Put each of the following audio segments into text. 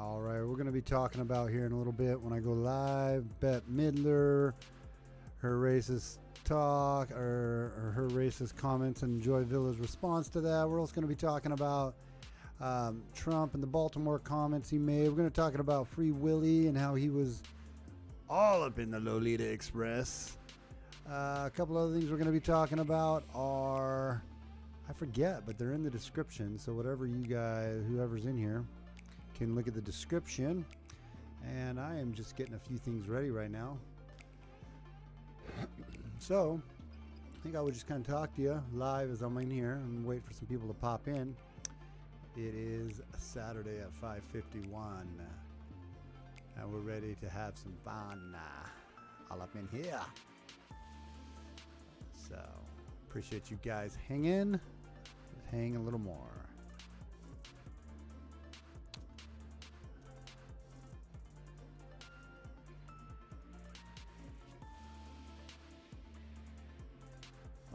All right, we're going to be talking about here in a little bit when I go live, Bette Midler, her racist talk, or her racist comments, and Joy Villa's response to that. We're also going to be talking about Trump and the Baltimore comments he made. We're going to be talking about Free Willy and how he was all up in the Lolita Express. A couple other things we're going to be talking about are, I forget, but they're in the description. So whatever you guys, whoever's in here, can look at the description. And I am just getting a few things ready right now. So I think I would just kind of talk to you live as I'm in here and wait for some people to pop in. It is a Saturday at 5:51 and we're ready to have some fun all up in here. So appreciate you guys hanging. Hang a little more.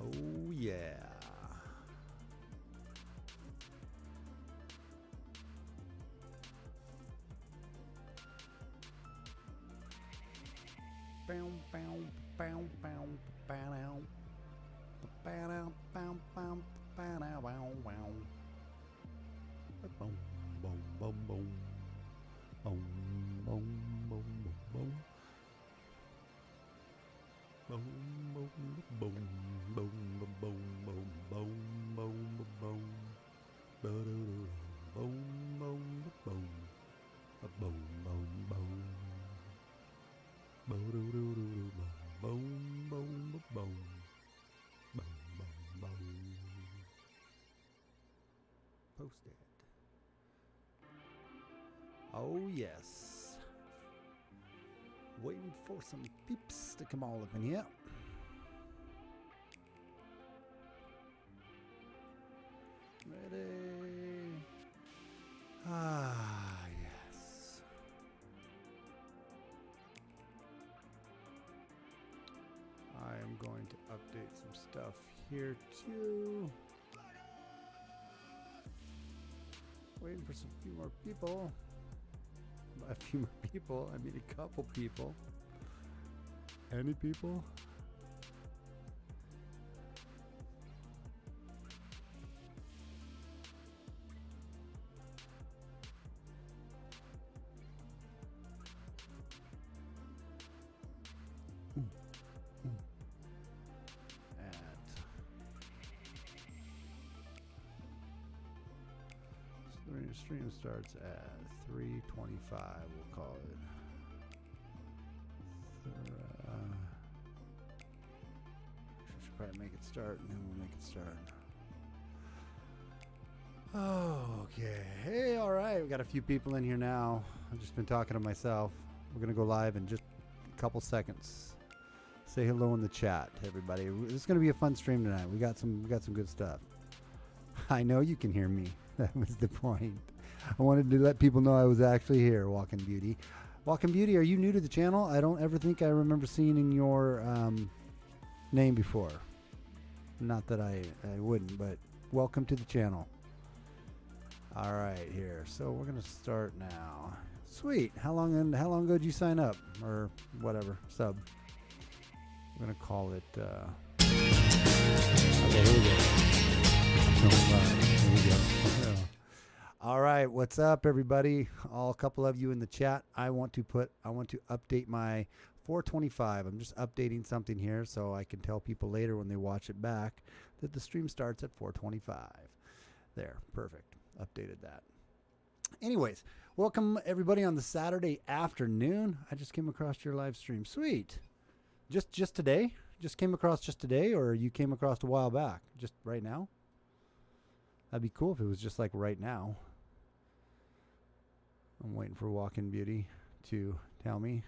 Oh yeah. Bow bow bow bow bow bow bow bow bow bow bow. Boom boom boom boom. Boom boom boom boom. Boom boom boom boom boom boom boom boom boom. Boom boom boom boom. Boom boom boom. Boom boom boom boom boom boom. Boom boom boom. Posted. Oh yes. Waiting for some peeps to come all up in here. Ready? Ah, yes. I am going to update some stuff here too. Waiting for some few more people. By a few more people, I mean a couple people. Any people? The stream starts at 3:25. We'll call it. Should probably make it start, and then we'll make it start. Oh, okay. Hey, all right. We got a few people in here now. I've just been talking to myself. We're gonna go live in just a couple seconds. Say hello in the chat, everybody. This is gonna be a fun stream tonight. We got some good stuff. I know you can hear me. That was the point. I wanted to let people know I was actually here, Walking Beauty. Walking Beauty, are you new to the channel? I don't ever think I remember seeing in your name before. Not that I wouldn't, but welcome to the channel. All right, here. So we're gonna start now. Sweet. How long ago did you sign up, or whatever sub? We're gonna call it. Okay, here we go. Here we go. All right, what's up, everybody? A couple of you in the chat. I want to update my 425. I'm just updating something here so I can tell people later when they watch it back that the stream starts at 425. There, perfect. Updated that. Anyways, welcome everybody on the Saturday afternoon. I just came across your live stream. Sweet. Just today? Just came across just today, or you came across a while back? Just right now? That'd be cool if it was just like right now. I'm waiting for Walking Beauty to tell me.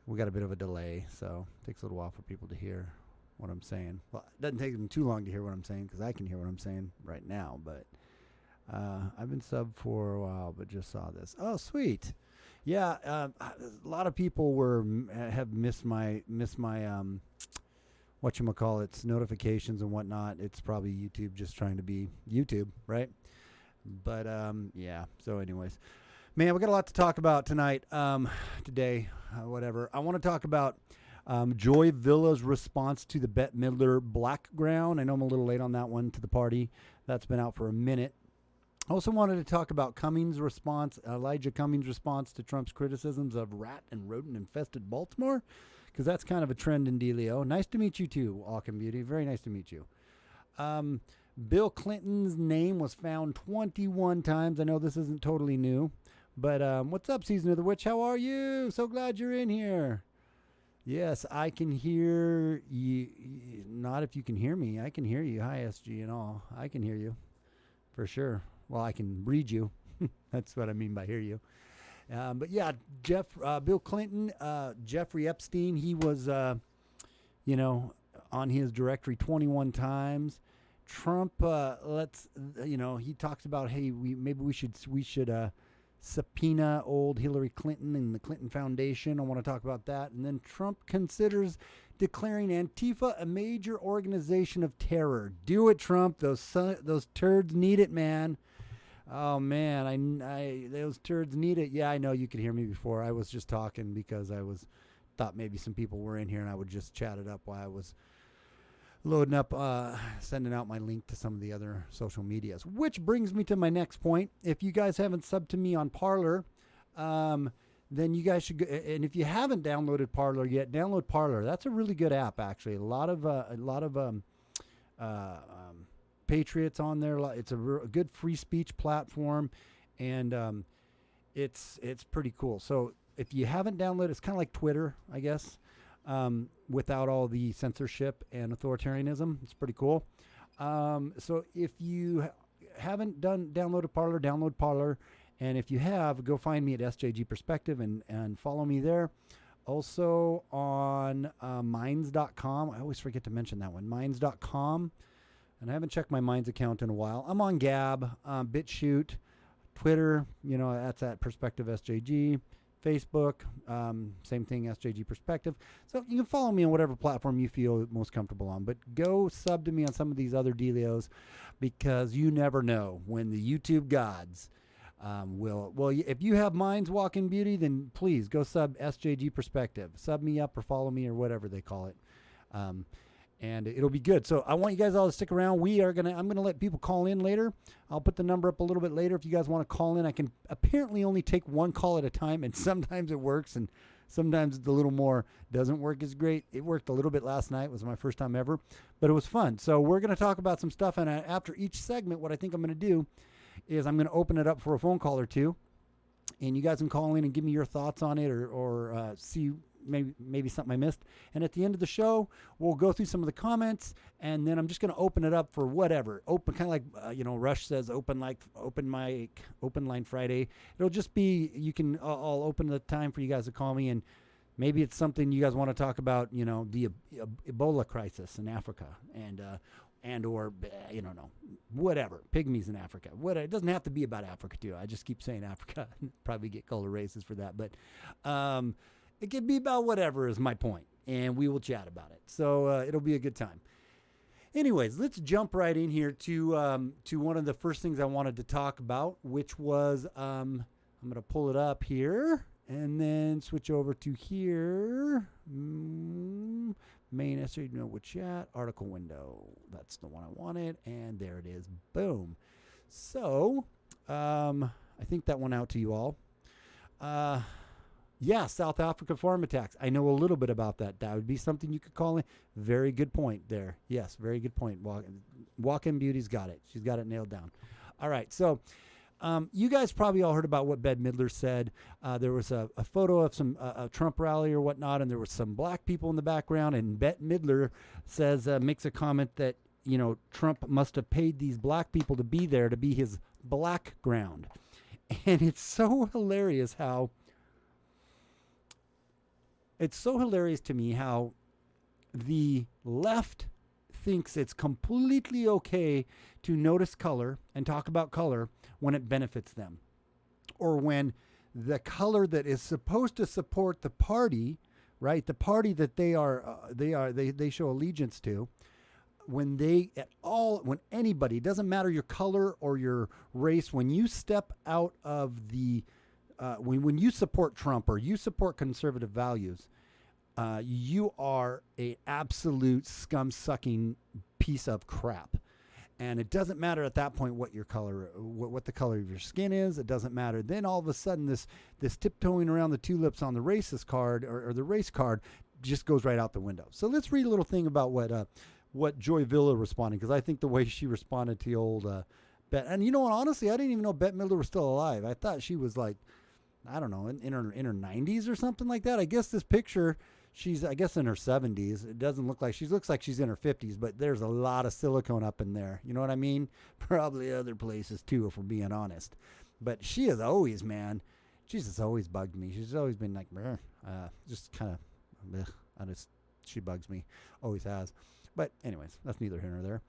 We got a bit of a delay, so it takes a little while for people to hear what I'm saying. Well, it doesn't take them too long to hear what I'm saying because I can hear what I'm saying right now, but I've been subbed for a while, but just saw this. Oh, sweet. Yeah, a lot of people have missed my whatchamacallits, notifications and whatnot. It's probably YouTube just trying to be YouTube, right? But yeah. So, anyways, man, we got a lot to talk about tonight. Today, whatever. I want to talk about Joy Villa's response to the Bette Midler Blackground. I know I'm a little late on that one to the party. That's been out for a minute. I also wanted to talk about Cummings' response, Elijah Cummings' response to Trump's criticisms of rat and rodent infested Baltimore, because that's kind of a trend in Delio. Nice to meet you too, Alkin Beauty. Very nice to meet you. Bill Clinton's name was found 21 times. I know this isn't totally new, but what's up, Season of the Witch? How are you? So glad you're in here. Yes, I can hear you. Not if you can hear me. I can hear you. Hi, SG and all. I can hear you for sure. Well, I can read you. That's what I mean by hear you. But yeah, Bill Clinton, Jeffrey Epstein, he was, on his directory 21 times. Trump, he talks about, hey, we should subpoena old Hillary Clinton and the Clinton Foundation. I want to talk about that. And then Trump considers declaring Antifa a major organization of terror. Do it, Trump. Those turds need it, man. Oh man, those turds need it. Yeah, I know you could hear me before. I was just talking because thought maybe some people were in here and I would just chat it up while I was loading up, sending out my link to some of the other social medias. Which brings me to my next point. If you guys haven't subbed to me on Parler, then you guys should go, and if you haven't downloaded Parler yet, download Parler. That's a really good app, actually. A lot of patriots on there. It's a good free speech platform, and it's pretty cool. So if you haven't downloaded, it's kind of like Twitter, I guess, without all the censorship and authoritarianism. It's pretty cool. So if you haven't downloaded Parler, download Parler. And if you have, go find me at SJG Perspective and follow me there. Also on Minds.com. I always forget to mention that one. Minds.com. And I haven't checked my Minds account in a while. I'm on Gab, BitChute, Twitter. That's at Perspective SJG. Facebook, same thing, SJG Perspective. So you can follow me on whatever platform you feel most comfortable on. But go sub to me on some of these other dealios, because you never know when the YouTube gods will. Well, if you have Minds Walking Beauty, then please go sub SJG Perspective. Sub me up or follow me or whatever they call it. And it'll be good. So I want you guys all to stick around. I'm gonna let people call in later. I'll put the number up a little bit later if you guys want to call in. I can apparently only take one call at a time, and sometimes it works, and sometimes the little more doesn't work as great. It worked a little bit last night. It was my first time ever, but it was fun. So we're gonna talk about some stuff, and after each segment, what I think I'm gonna do is I'm gonna open it up for a phone call or two, and you guys can call in and give me your thoughts on it, or see maybe something I missed. And at the end of the show, we'll go through some of the comments, and then I'm just going to open it up for whatever. Open, kind of like, Rush says, open mic, open line Friday. It'll just be, I'll open the time for you guys to call me, and maybe it's something you guys want to talk about, the Ebola crisis in Africa, or whatever, pygmies in Africa. It doesn't have to be about Africa too. I just keep saying Africa. Probably get color racist for that, but it can be about whatever is my point, and we will chat about it. So it'll be a good time. Anyways, let's jump right in here to one of the first things I wanted to talk about, which was I'm going to pull it up here and then switch over to here. Main SJG with chat, article window. That's the one I wanted, and there it is. Boom. So I think that went out to you all. Yeah, South Africa farm attacks. I know a little bit about that. That would be something you could call in. Very good point there. Yes, very good point. Walk-in Beauty's got it. She's got it nailed down. All right, so you guys probably all heard about what Bette Midler said. There was a photo of a Trump rally or whatnot, and there were some black people in the background, and Bette Midler makes a comment that, Trump must have paid these black people to be there to be his black ground. And it's so hilarious to me how the left thinks it's completely okay to notice color and talk about color when it benefits them, or when the color that is supposed to support the party, right, the party that they show allegiance to, when anybody, it doesn't matter your color or your race, when you step out of the, when you support Trump or you support conservative values, you are a absolute scum-sucking piece of crap. And it doesn't matter at that point what your color, what the color of your skin is. It doesn't matter. Then all of a sudden, this tiptoeing around the tulips on the racist card or the race card just goes right out the window. So let's read a little thing about what Joy Villa responded, because I think the way she responded to the old Bette, and you know what, honestly, I didn't even know Bette Midler was still alive. I thought she was like, I don't know, in her 90s or something like that. I guess this picture, she's, I guess, in her 70s. It doesn't look like looks like she's in her 50s, but there's a lot of silicone up in there. You know what I mean? Probably other places too, if we're being honest. But she is always, man, she's just always bugged me. She's always been like, just kind of, she bugs me. Always has. But anyways, that's neither here nor there.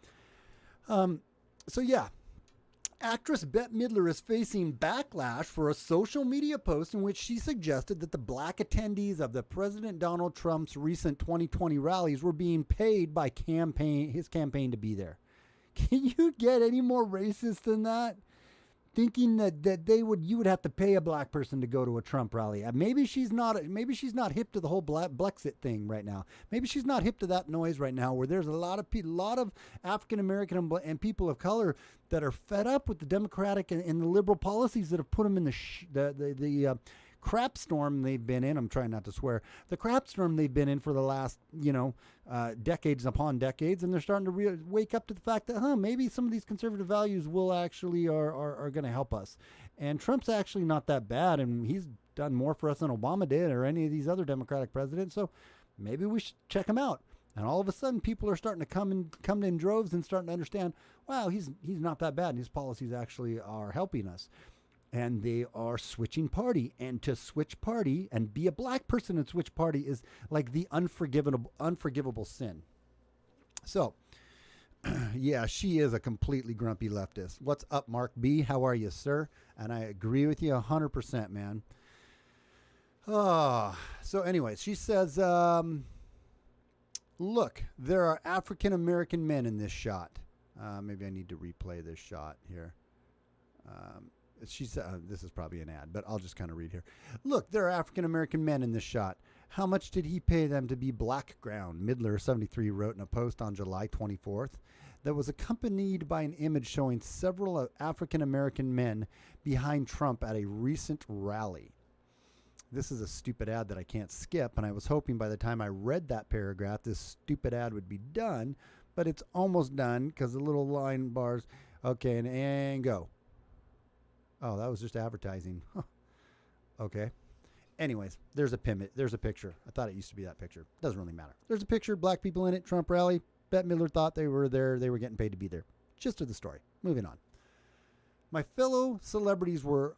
So yeah. Actress Bette Midler is facing backlash for a social media post in which she suggested that the black attendees of the President Donald Trump's recent 2020 rallies were being paid by his campaign to be there. Can you get any more racist than that? Thinking that you would have to pay a black person to go to a Trump rally. Maybe she's not hip to the whole Brexit thing right now. Maybe she's not hip to that noise right now, where there's a lot of African American and people of color that are fed up with the Democratic and the liberal policies that have put them in the crap storm they've been in. I'm trying not to swear. The crap storm they've been in for the last, decades upon decades, and they're starting to wake up to the fact that, maybe some of these conservative values will actually are going to help us. And Trump's actually not that bad, and he's done more for us than Obama did or any of these other Democratic presidents. So maybe we should check him out. And all of a sudden, people are starting to come in droves and starting to understand, wow, he's not that bad, and his policies actually are helping us. And they are switching party. And to switch party and be a black person and switch party is like the unforgivable sin. So, yeah, she is a completely grumpy leftist. What's up, Mark B? How are you, sir? And I agree with you 100%, man. So anyways, she says, look, there are African American men in this shot. Maybe I need to replay this shot here. She said, this is probably an ad, but I'll just kind of read here. Look, there are African American men in this shot. How much did he pay them to be blackground? Midler, 73, wrote in a post on July 24th that was accompanied by an image showing several African American men behind Trump at a recent rally. This is a stupid ad that I can't skip, and I was hoping by the time I read that paragraph, this stupid ad would be done, but it's almost done because the little line bars, okay, and go. Oh, that was just advertising. Huh. Okay. Anyways, there's a picture. I thought it used to be that picture. Doesn't really matter. There's a picture, black people in it, Trump rally. Bette Midler thought they were there. They were getting paid to be there. Gist of the story. Moving on. Many fellow celebrities were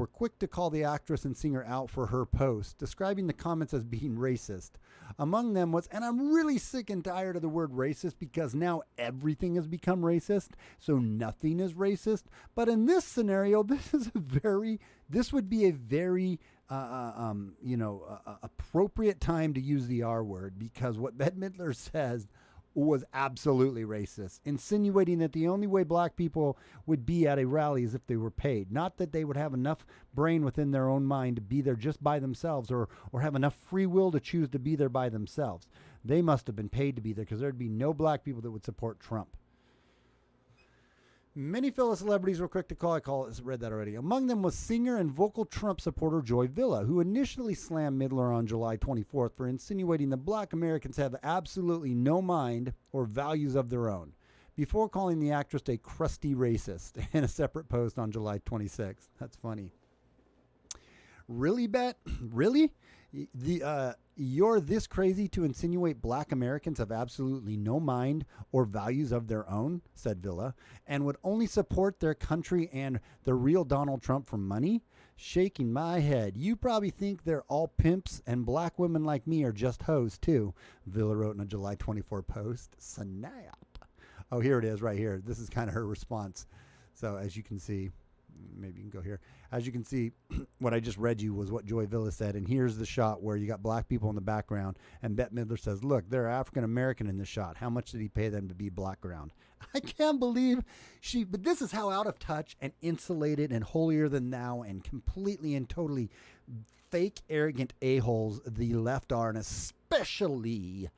quick to call the actress and singer out for her post, describing the comments as being racist. Among them was, and I'm really sick and tired of the word racist because now everything has become racist, so nothing is racist. But in this scenario, this would be a very appropriate time to use the R word, because what Bette Midler says was absolutely racist, insinuating that the only way black people would be at a rally is if they were paid. Not that they would have enough brain within their own mind to be there just by themselves, or have enough free will to choose to be there by themselves. They must have been paid to be there, because there'd be no black people that would support Trump. Many fellow celebrities were quick to call. Read that already. Among them was singer and vocal Trump supporter Joy Villa, who initially slammed Midler on July 24th for insinuating that black Americans have absolutely no mind or values of their own, before calling the actress a crusty racist in a separate post on July 26th. That's funny. Really, Bette? Really? You're this crazy to insinuate black Americans have absolutely no mind or values of their own, said Villa, and would only support their country and the real Donald Trump for money? Shaking my head. You probably think they're all pimps, and black women like me are just hoes too, Villa wrote in a July 24 post. Snap. Oh, here it is right here. This is kind of her response. So as you can see, maybe you can go here. As you can see, what I just read you was what Joy Villa said, and here's the shot where you got black people in the background, and Bette Midler says, look, they're African-American in this shot. How much did he pay them to be background? I can't believe but this is how out of touch and insulated and holier than thou and completely and totally fake, arrogant a-holes the left are, and especially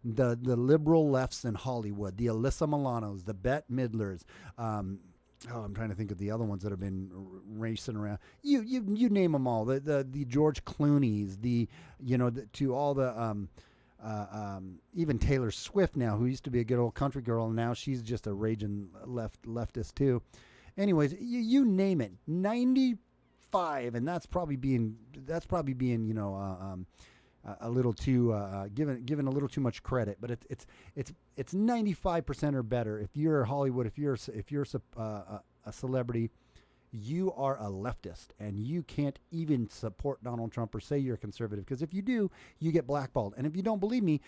the liberal lefts in Hollywood, the Alyssa Milanos, the Bette Midlers, I'm trying to think of the other ones that have been racing around. You name them all. The George Clooney's, to all the even Taylor Swift now, who used to be a good old country girl, and now she's just a raging leftist too. Anyways, you name it, 95, and that's probably being a little too given a little too much credit, but it's 95% or better. If you're Hollywood, if you're a celebrity, you are a leftist, and you can't even support Donald Trump or say you're a conservative, because if you do, you get blackballed. And if you don't believe me,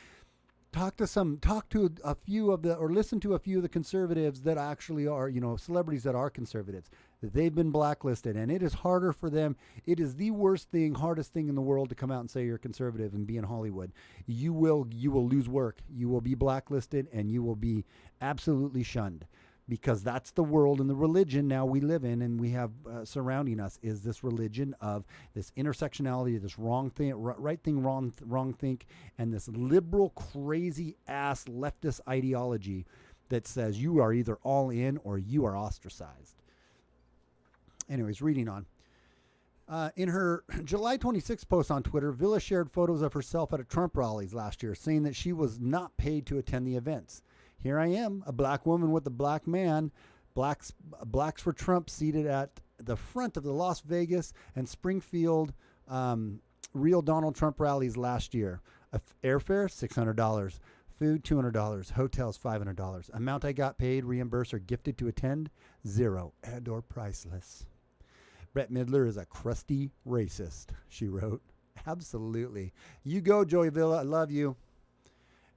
listen to a few of the conservatives that actually are, celebrities that are conservatives, that they've been blacklisted, and it is harder for them. It is the hardest thing in the world to come out and say you're a conservative and be in Hollywood. You will lose work. You will be blacklisted, and you will be absolutely shunned, because that's the world and the religion now we live in, and we have surrounding us is this religion of this intersectionality, this wrong thing, right thing, wrong think, and this liberal, crazy ass leftist ideology that says you are either all in or you are ostracized. Anyways, reading on. In her July 26th post on Twitter, Villa shared photos of herself at a Trump rallies last year, saying that she was not paid to attend the events. Here I am, a black woman with a black man, blacks for Trump, seated at the front of the Las Vegas and Springfield real Donald Trump rallies last year. Airfare, $600. Food, $200. Hotels, $500. Amount I got paid, reimbursed, or gifted to attend, $0 and or priceless. Bette Midler is a crusty racist, she wrote. Absolutely. You go, Joey Villa. I love you.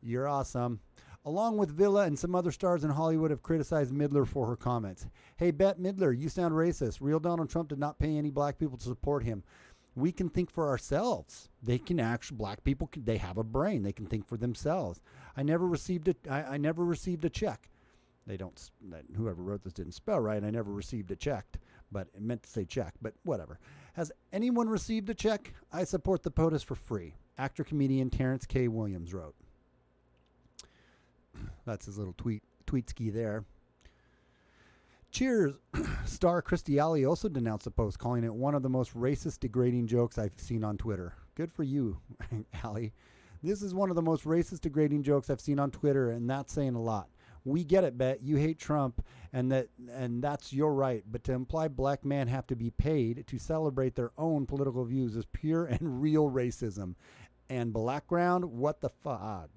You're awesome. Along with Villa and some other stars in Hollywood have criticized Midler for her comments. Hey, Bette Midler, you sound racist. Real Donald Trump did not pay any black people to support him. We can think for ourselves. Black people, they have a brain. They can think for themselves. I never received a check. Whoever wrote this didn't spell right. I never received a check, but it meant to say check, but whatever. Has anyone received a check? I support the POTUS for free. Actor-comedian Terrence K. Williams wrote. That's his little tweet ski there. Cheers star Kirstie Alley also denounced the post, calling it one of the most racist, degrading jokes I've seen on Twitter. Good for you, Alley. This is one of the most racist, degrading jokes I've seen on Twitter, and that's saying a lot. We get it, Bet. You hate Trump, and that's your right. But to imply black men have to be paid to celebrate their own political views is pure and real racism. And background, what the fuck,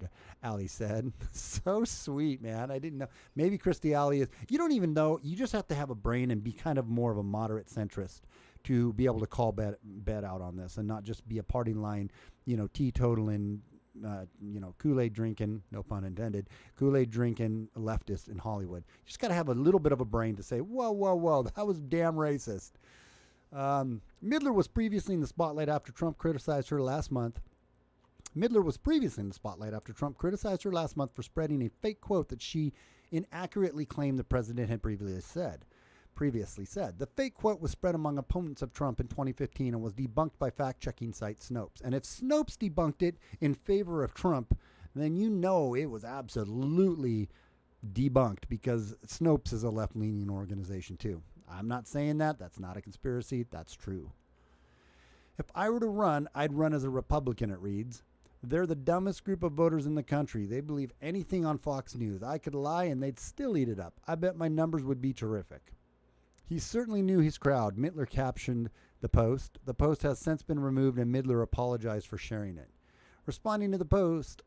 Ali said. So sweet, man. I didn't know. Maybe Kirstie Alley is. You don't even know. You just have to have a brain and be kind of more of a moderate centrist to be able to call Bet out on this and not just be a party line, teetotaling, Kool-Aid drinking, no pun intended, Kool-Aid drinking leftist in Hollywood. You just got to have a little bit of a brain to say, whoa, that was damn racist. Midler was previously in the spotlight after Trump criticized her last month. For spreading a fake quote that she inaccurately claimed the president had previously said. The fake quote was spread among opponents of Trump in 2015 and was debunked by fact-checking site Snopes. And if Snopes debunked it in favor of Trump, then it was absolutely debunked, because Snopes is a left-leaning organization too. I'm not saying that. That's not a conspiracy. That's true. If I were to run, I'd run as a Republican, it reads. They're the dumbest group of voters in the country. They believe anything on Fox News. I could lie and they'd still eat it up. I bet my numbers would be terrific. He certainly knew his crowd. Midler captioned the post. The post has since been removed, and Midler apologized for sharing it. Responding to the post,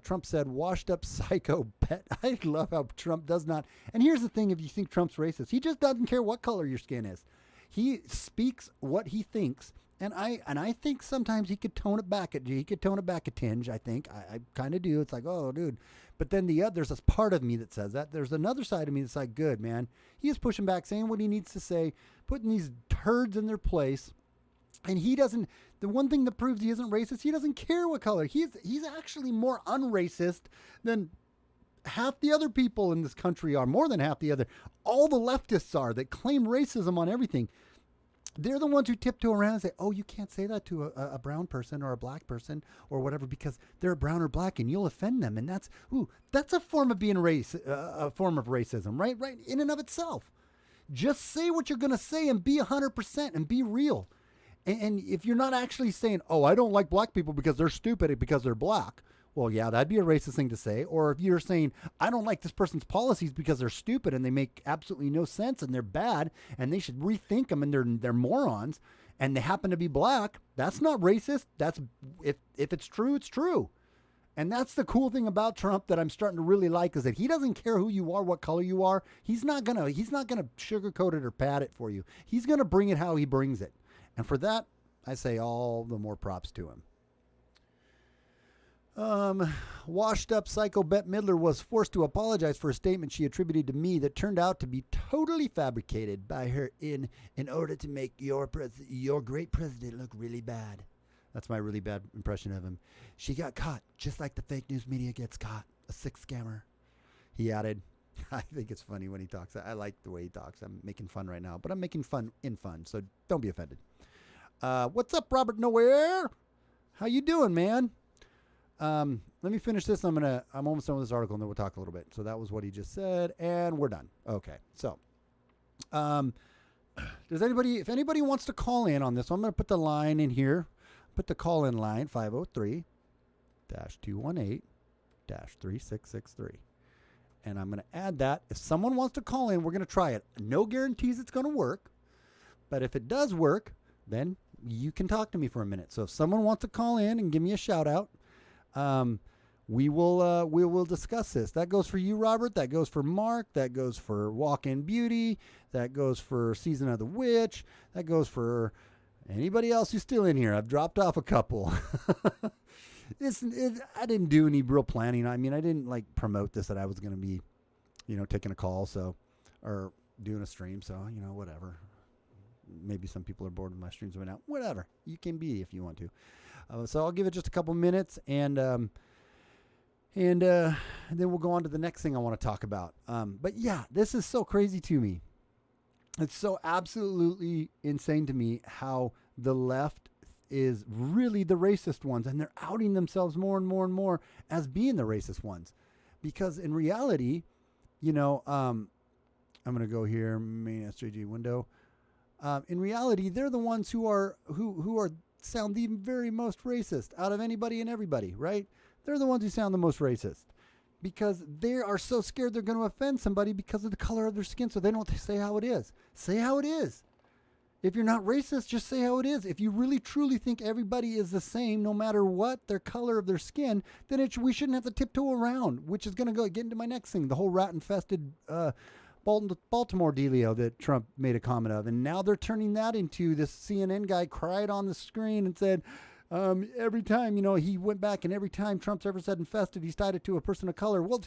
Trump said, washed up psycho pet. I love how Trump does not. And here's the thing, if you think Trump's racist, he just doesn't care what color your skin is. He speaks what he thinks, And I think sometimes he could tone it back a tinge. I think I kind of do. It's like, oh, dude. But then there's this part of me that says that. There's another side of me that's like, good, man. He is pushing back, saying what he needs to say, putting these turds in their place. And he doesn't. The one thing that proves he isn't racist, he doesn't care what color. He's actually more unracist than half the other people in this country are. More than half the other. All the leftists are that claim racism on everything. They're the ones who tiptoe around and say, oh, you can't say that to a brown person or a black person or whatever because they're brown or black and you'll offend them. And that's a form of being a form of racism, right? Right. In and of itself. Just say what you're going to say and be 100% and be real. And if you're not actually saying, oh, I don't like black people because they're stupid because they're black. Well, yeah, that'd be a racist thing to say. Or if you're saying, I don't like this person's policies because they're stupid and they make absolutely no sense and they're bad and they should rethink them and they're morons and they happen to be black, that's not racist. That's if it's true, it's true. And that's the cool thing about Trump that I'm starting to really like is that he doesn't care who you are, what color you are. He's not gonna sugarcoat it or pad it for you. He's gonna bring it how he brings it. And for that, I say all the more props to him. Washed up psycho Bette Midler was forced to apologize for a statement she attributed to me that turned out to be totally fabricated by her in order to make your great president look really bad. That's my really bad impression of him. She got caught just like the fake news media gets caught. A sick scammer. He added, I think it's funny when he talks. I like the way he talks. I'm making fun right now, but I'm making fun in fun, so don't be offended. What's up, Robert Nowhere? How you doing, man? Let me finish this. I'm almost done with this article and then we'll talk a little bit. So that was what he just said and we're done. Okay. So, if anybody wants to call in on this, I'm going to put the line in here, put the call in line 503-218-3663. And I'm going to add that if someone wants to call in, we're going to try it. No guarantees it's going to work, but if it does work, then you can talk to me for a minute. So if someone wants to call in and give me a shout out, we will discuss this. That goes for you, Robert. That goes for Mark. That goes for Walk-In Beauty. That goes for Season of the Witch. That goes for anybody else who's still in here. I've dropped off a couple. I didn't do any real planning. I mean, I didn't like promote this that I was going to be, taking a call. Or doing a stream. So, whatever. Maybe some people are bored with my streams right now. Whatever. You can be if you want to. So I'll give it just a couple minutes and then we'll go on to the next thing I want to talk about. But yeah, this is so crazy to me. It's so absolutely insane to me how the left is really the racist ones and they're outing themselves more and more and more as being the racist ones. Because in reality, I'm going to go here, main SJG window. In reality, they're the ones who sound the very most racist out of anybody and everybody, right? They're the ones who sound the most racist because they are so scared they're going to offend somebody because of the color of their skin. So they don't say how it is. Say how it is. If you're not racist, just say how it is. If you really truly think everybody is the same, no matter what their color of their skin, then we shouldn't have to tiptoe around, which is going to get into my next thing, the whole rat-infested Baltimore dealio that Trump made a comment of. And now they're turning that into this CNN guy cried on the screen and said, every time, he went back and every time Trump's ever said infested, he's tied it to a person of color. Well,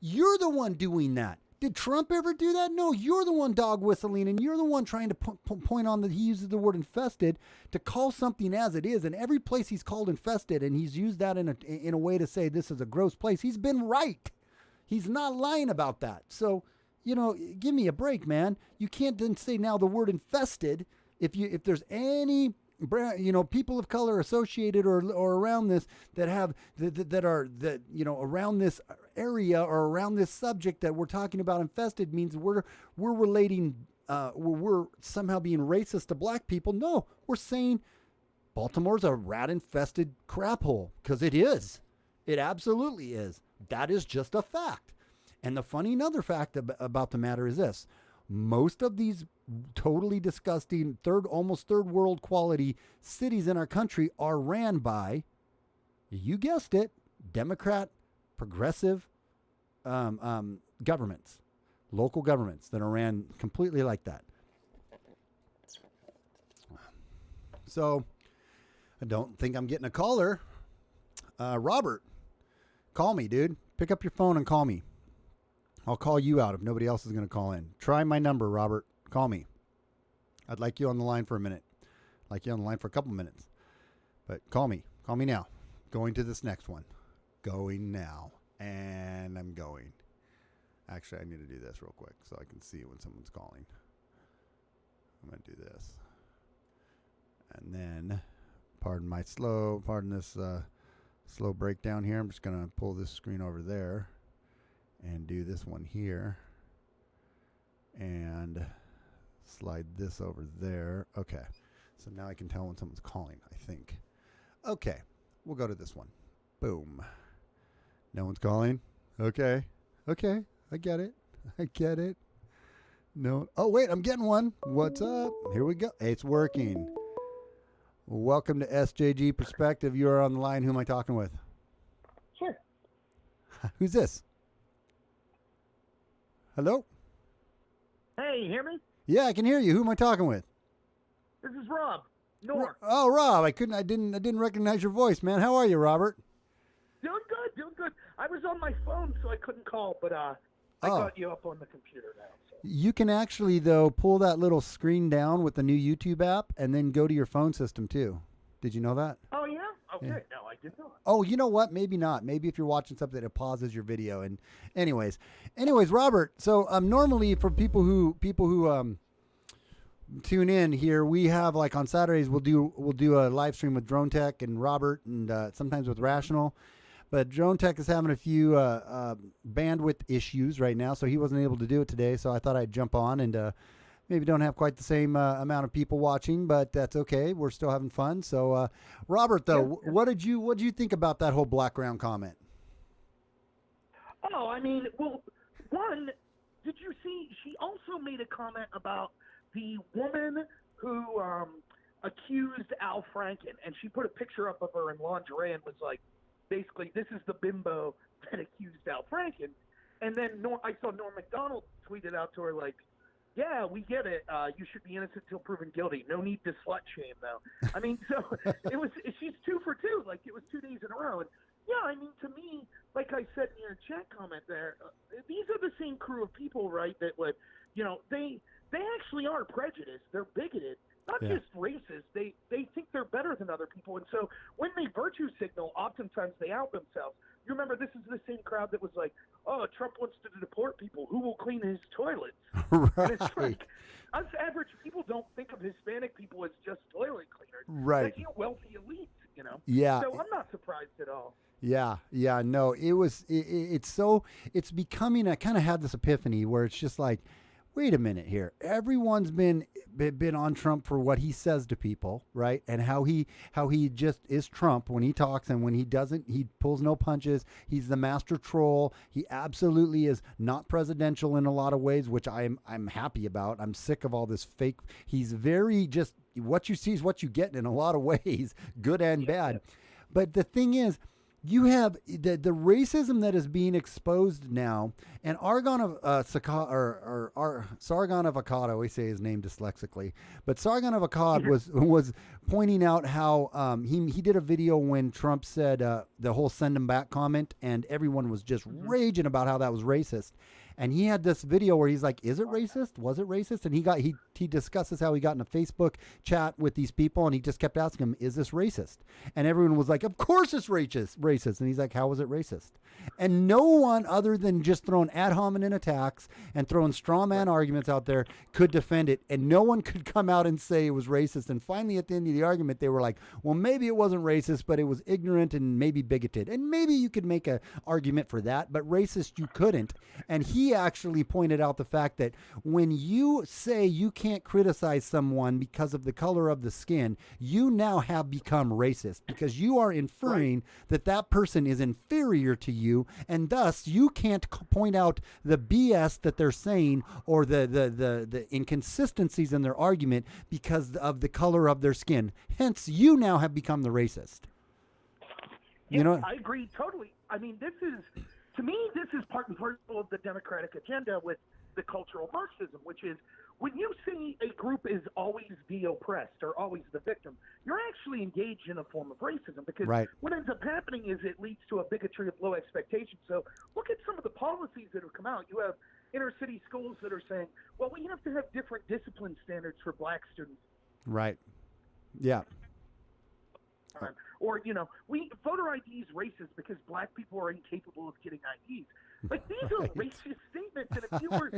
you're the one doing that. Did Trump ever do that? No, you're the one dog whistling and you're the one trying to point on that he uses the word infested to call something as it is. And every place he's called infested and he's used that in a way to say this is a gross place. He's been right. He's not lying about that. So, give me a break, man. You can't then say now the word infested if there's any people of color associated or around this that are around this area or around this subject that we're talking about infested means we're relating we're somehow being racist to black people. No, we're saying Baltimore's a rat infested crap hole because it is. It absolutely is. That is just a fact. And the funny another fact about the matter is this. Most of these totally disgusting almost third world quality cities in our country are ran by, you guessed it, Democrat, progressive governments, local governments that are ran completely like that. So I don't think I'm getting a caller. Robert, call me, dude. Pick up your phone and call me. I'll call you out if nobody else is going to call in. Try my number, Robert. Call me. I'd like you on the line for a minute. I'd like you on the line for a couple minutes. But call me. Call me now. Going to this next one. Going now. And I'm going. Actually, I need to do this real quick so I can see when someone's calling. I'm going to do this. And then, pardon this slow breakdown here. I'm just going to pull this screen over there and do this one here. And slide this over there. Okay. So now I can tell when someone's calling, I think. Okay. We'll go to this one. Boom. No one's calling? Okay. Okay. I get it. I get it. No. Oh, wait. I'm getting one. What's up? Here we go. It's working. Welcome to SJG Perspective. You are on the line. Who am I talking with? Sure. Who's this? Hello? Hey, you hear me? Yeah, I can hear you. Who am I talking with? This is Rob. North. Oh, Rob. I didn't recognize your voice, man. How are you, Robert? Doing good. I was on my phone, so I couldn't call, but I got you up on the computer now. So. You can actually, though, pull that little screen down with the new YouTube app and then go to your phone system, too. Did you know that? Oh, yeah? Okay. Yeah. No, I did not. Oh, you know what? Maybe not. Maybe if you're watching something, it pauses your video. And anyways, Robert, so normally for people who tune in here, we have, like, on Saturdays we'll do a live stream with Drone Tech and Robert and sometimes with Rational. But Drone Tech is having a few bandwidth issues right now, so he wasn't able to do it today. So I thought I'd jump on and maybe don't have quite the same amount of people watching, but that's okay. We're still having fun. So, Robert, though, yeah. what did you think about that whole black ground comment? Oh, I mean, well, one, did you see? She also made a comment about the woman who accused Al Franken, and she put a picture up of her in lingerie and was like, basically, this is the bimbo that accused Al Franken. And then I saw Norm Macdonald tweeted out to her like, yeah, we get it. You should be innocent till proven guilty. No need to slut shame, though. I mean, so she's 2 for 2. Like, it was 2 days in a row. And, yeah, I mean, to me, like I said in your chat comment there, these are the same crew of people, right, that would, they actually are prejudiced. They're bigoted. Not just racist. They think they're better than other people. And so when they virtue signal, oftentimes they out themselves. You remember this is the same crowd that was like, oh, Trump wants to deport people. Who will clean his toilets? Right. And it's like, us average people don't think of Hispanic people as just toilet cleaners. Right. They're wealthy elites, Yeah. So I'm not surprised at all. Yeah. No, it's becoming, I kind of had this epiphany where it's just like, wait a minute here. Everyone's been on Trump for what he says to people, right? And how he just is Trump when he talks, and when he doesn't, he pulls no punches. He's the master troll. He absolutely is not presidential in a lot of ways, which I'm happy about. I'm sick of all this fake. He's very just what you see is what you get in a lot of ways, good and bad. But the thing is, you have the racism that is being exposed now, and Sargon of Akkad, we say his name dyslexically, but Sargon of Akkad was pointing out how he did a video when Trump said the whole send him back comment, and everyone was just raging about how that was racist. And he had this video where he's like, is it racist? Was it racist? And he discusses how he got in a Facebook chat with these people, and he just kept asking him, is this racist? And everyone was like, of course it's racist. And he's like, how was it racist? And no one other than just throwing ad hominem attacks and throwing straw man arguments out there could defend it. And no one could come out and say it was racist. And finally, at the end of the argument, they were like, well, maybe it wasn't racist, but it was ignorant and maybe bigoted. And maybe you could make an argument for that, but racist you couldn't. And he actually pointed out the fact that when you say you can't criticize someone because of the color of the skin, you now have become racist, because you are inferring that that person is inferior to you, and thus you can't point out the BS that they're saying or the inconsistencies in their argument because of the color of their skin. Hence, you now have become the racist. Yeah, I agree totally. I mean, to me, this is part and parcel of the Democratic agenda with the cultural Marxism, which is when you see a group is always the oppressed or always the victim, you're actually engaged in a form of racism, because what ends up happening is it leads to a bigotry of low expectations. So look at some of the policies that have come out. You have inner city schools that are saying, well, we have to have different discipline standards for black students. Right. Yeah. Or, voter ID is racist because black people are incapable of getting IDs. Like, these are racist statements. And if you were,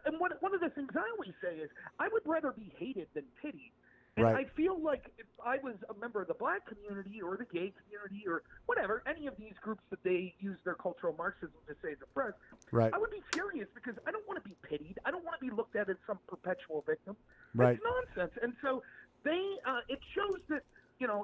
and one of the things I always say is, I would rather be hated than pitied. And I feel like if I was a member of the black community or the gay community or whatever, any of these groups that they use their cultural Marxism to say is oppressed, I would be furious because I don't want to be pitied. I don't want to be looked at as some perpetual victim. That's nonsense. And so it shows that,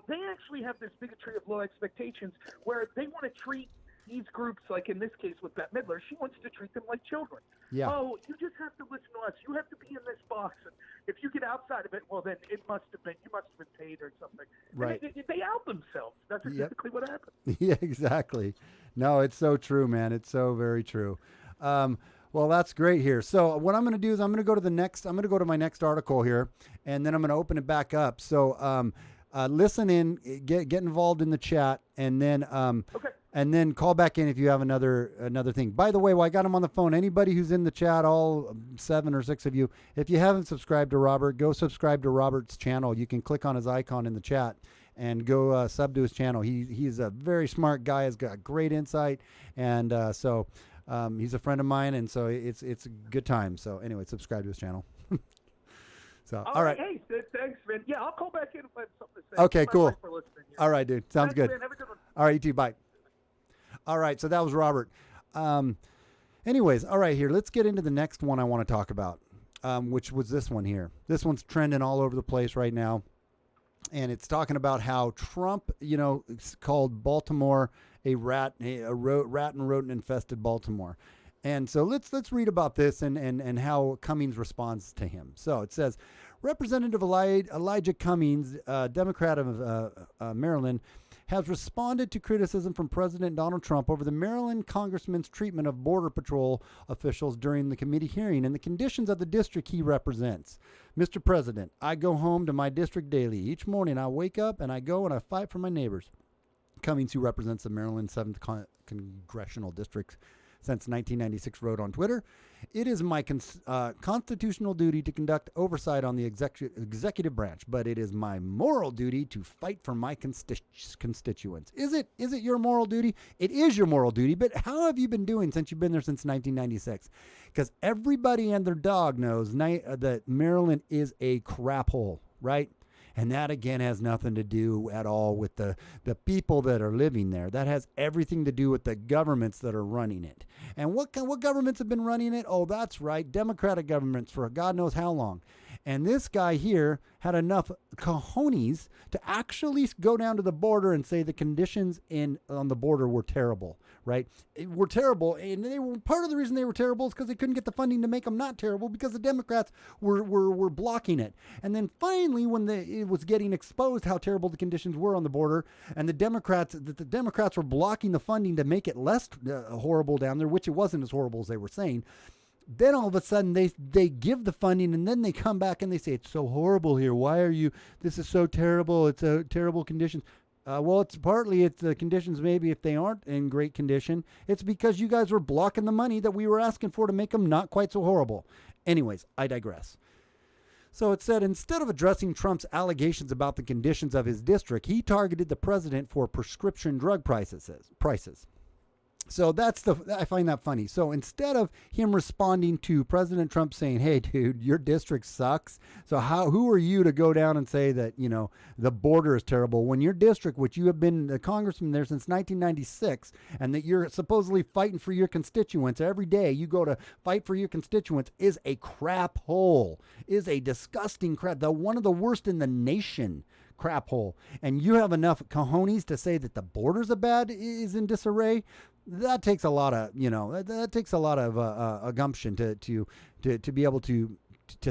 they actually have this bigotry of low expectations where they want to treat these groups, like in this case with Bette Midler, she wants to treat them like children. Yeah. Oh, you just have to listen to us. You have to be in this box. And if you get outside of it, well, then you must have been paid or something. Right. They out themselves. That's exactly what happened. Yeah, exactly. No, it's so true, man. It's so very true. Well, that's great here. So what I'm going to do is I'm going to go to my next article here, and then I'm going to open it back up. So listen in, get involved in the chat, and then and then call back in if you have another thing. By the way, while I got him on the phone, anybody who's in the chat, all 7 or 6 of you, if you haven't subscribed to Robert, go subscribe to Robert's channel. You can click on his icon in the chat and go sub to his channel. He's a very smart guy, has got great insight, and so he's a friend of mine, and so it's a good time. So anyway, subscribe to his channel. So all right. Hey, thanks, man. Yeah, I'll call back in if I have something to say. Okay, cool. All right, dude. Sounds good. Man. Have a good one. All right, you too. Bye. All right, so that was Robert. Anyways, all right, here. Let's get into the next one I want to talk about, which was this one here. This one's trending all over the place right now. And it's talking about how Trump, it's called Baltimore a rat and rodent infested Baltimore. And so let's read about this and how Cummings responds to him. So it says, Representative Elijah Cummings, Democrat of Maryland, has responded to criticism from President Donald Trump over the Maryland congressman's treatment of Border Patrol officials during the committee hearing and the conditions of the district he represents. Mr. President, I go home to my district daily. Each morning I wake up and I go and I fight for my neighbors. Cummings, who represents the Maryland 7th Congressional District since 1996, wrote on Twitter, "It is my constitutional duty to conduct oversight on the executive branch, but it is my moral duty to fight for my constituents." Is it your moral duty? It is your moral duty, but how have you been doing since you've been there since 1996? Because everybody and their dog knows that Maryland is a crap hole, right? And that, again, has nothing to do at all with the people that are living there. That has everything to do with the governments that are running it. And what governments have been running it? Oh, that's right, Democratic governments for God knows how long. And this guy here had enough cojones to actually go down to the border and say the conditions on the border were terrible, right? Were terrible, and they were part of the reason they were terrible is because they couldn't get the funding to make them not terrible because the Democrats were blocking it. And then finally, when it was getting exposed how terrible the conditions were on the border, and the Democrats were blocking the funding to make it less horrible down there, which it wasn't as horrible as they were saying. Then all of a sudden they give the funding, and then they come back and they say, it's so horrible here. Why are you, this is so terrible. It's a terrible conditions. Well, it's the conditions. Maybe if they aren't in great condition, it's because you guys were blocking the money that we were asking for to make them not quite so horrible. Anyways, I digress. So it said, instead of addressing Trump's allegations about the conditions of his district, he targeted the president for prescription drug prices. So I find that funny. So instead of him responding to President Trump saying, hey, dude, your district sucks. So who are you to go down and say that, the border is terrible when your district, which you have been a congressman there since 1996, and that you're supposedly fighting for your constituents every day, you go to fight for your constituents, is a crap hole, is a disgusting crap, one of the worst in the nation. Crap hole. And you have enough cojones to say that the border's is in disarray. That takes a lot of, gumption to be able to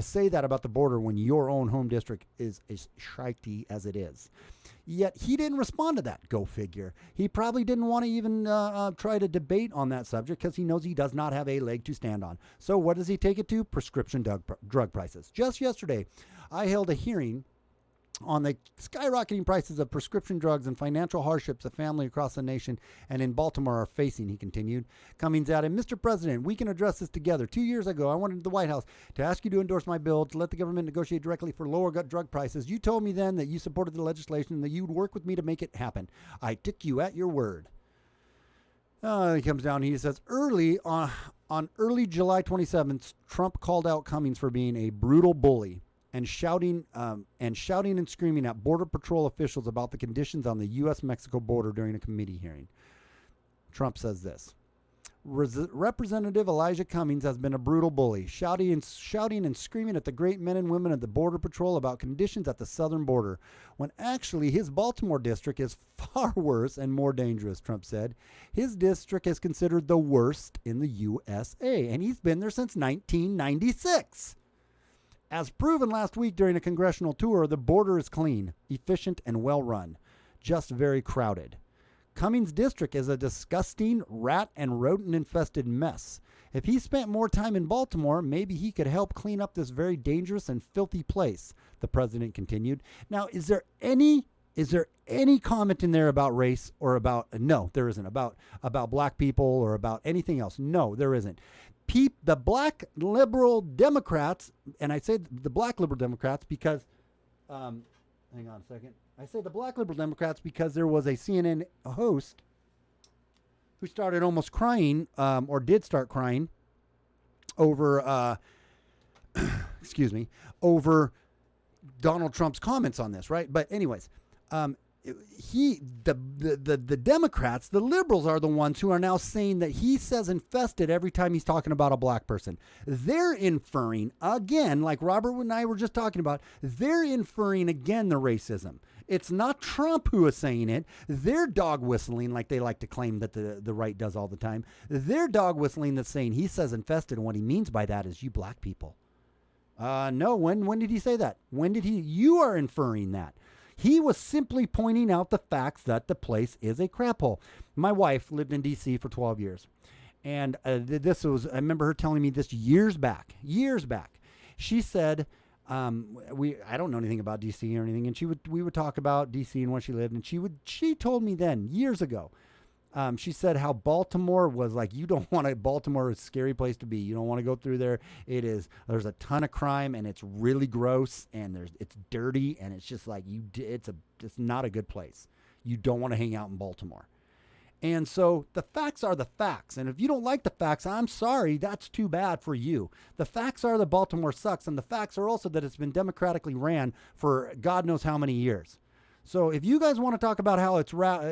say that about the border when your own home district is as shitey as it is. Yet he didn't respond to that. Go figure. He probably didn't want to even try to debate on that subject because he knows he does not have a leg to stand on. So what does he take it to? Prescription drug prices. Just yesterday, I held a hearing on the skyrocketing prices of prescription drugs and financial hardships a family across the nation and in Baltimore are facing, he continued. Cummings added, Mr. President, we can address this together. 2 years ago, I went into the White House to ask you to endorse my bill to let the government negotiate directly for lower drug prices. You told me then that you supported the legislation and that you would work with me to make it happen. I took you at your word. He comes down, he says, early July 27th, Trump called out Cummings for being a brutal bully and shouting and screaming at Border Patrol officials about the conditions on the U.S.-Mexico border during a committee hearing. Trump says this. Representative Elijah Cummings has been a brutal bully, shouting and screaming at the great men and women at the Border Patrol about conditions at the southern border, when actually his Baltimore district is far worse and more dangerous, Trump said. His district is considered the worst in the USA, and he's been there since 1996. As proven last week during a congressional tour, the border is clean, efficient, and well-run, just very crowded. Cummings' district is a disgusting rat and rodent-infested mess. If he spent more time in Baltimore, maybe he could help clean up this very dangerous and filthy place, the president continued. Now, is there any comment in there about race or about, no, there isn't, about black people or about anything else? No, there isn't. The black liberal Democrats, and I say the black liberal Democrats because, hang on a second. I say the black liberal Democrats because there was a CNN host who started almost crying, or did start crying over, over Donald Trump's comments on this, right? But anyways, the Democrats, the liberals are the ones who are now saying that he says infested every time he's talking about a black person. They're inferring again, like Robert and I were just talking about, they're inferring again the racism. It's not Trump who is saying it. They're dog whistling like they like to claim that the right does all the time. They're dog whistling that's saying he says infested, and what he means by that is you black people. No, when did he say that? You are inferring that. He was simply pointing out the facts that the place is a crap hole. My wife lived in D.C. for 12 years. And I remember her telling me this years back. She said, I don't know anything about D.C. or anything. And we would talk about D.C. and where she lived. And she told me then, years ago, she said how Baltimore was like, Baltimore is a scary place to be. You don't want to go through there. There's a ton of crime and it's really gross and it's dirty and it's just like it's not a good place. You don't want to hang out in Baltimore. And so the facts are the facts. And if you don't like the facts, I'm sorry, that's too bad for you. The facts are that Baltimore sucks. And the facts are also that it's been democratically ran for God knows how many years. So if you guys want to talk about how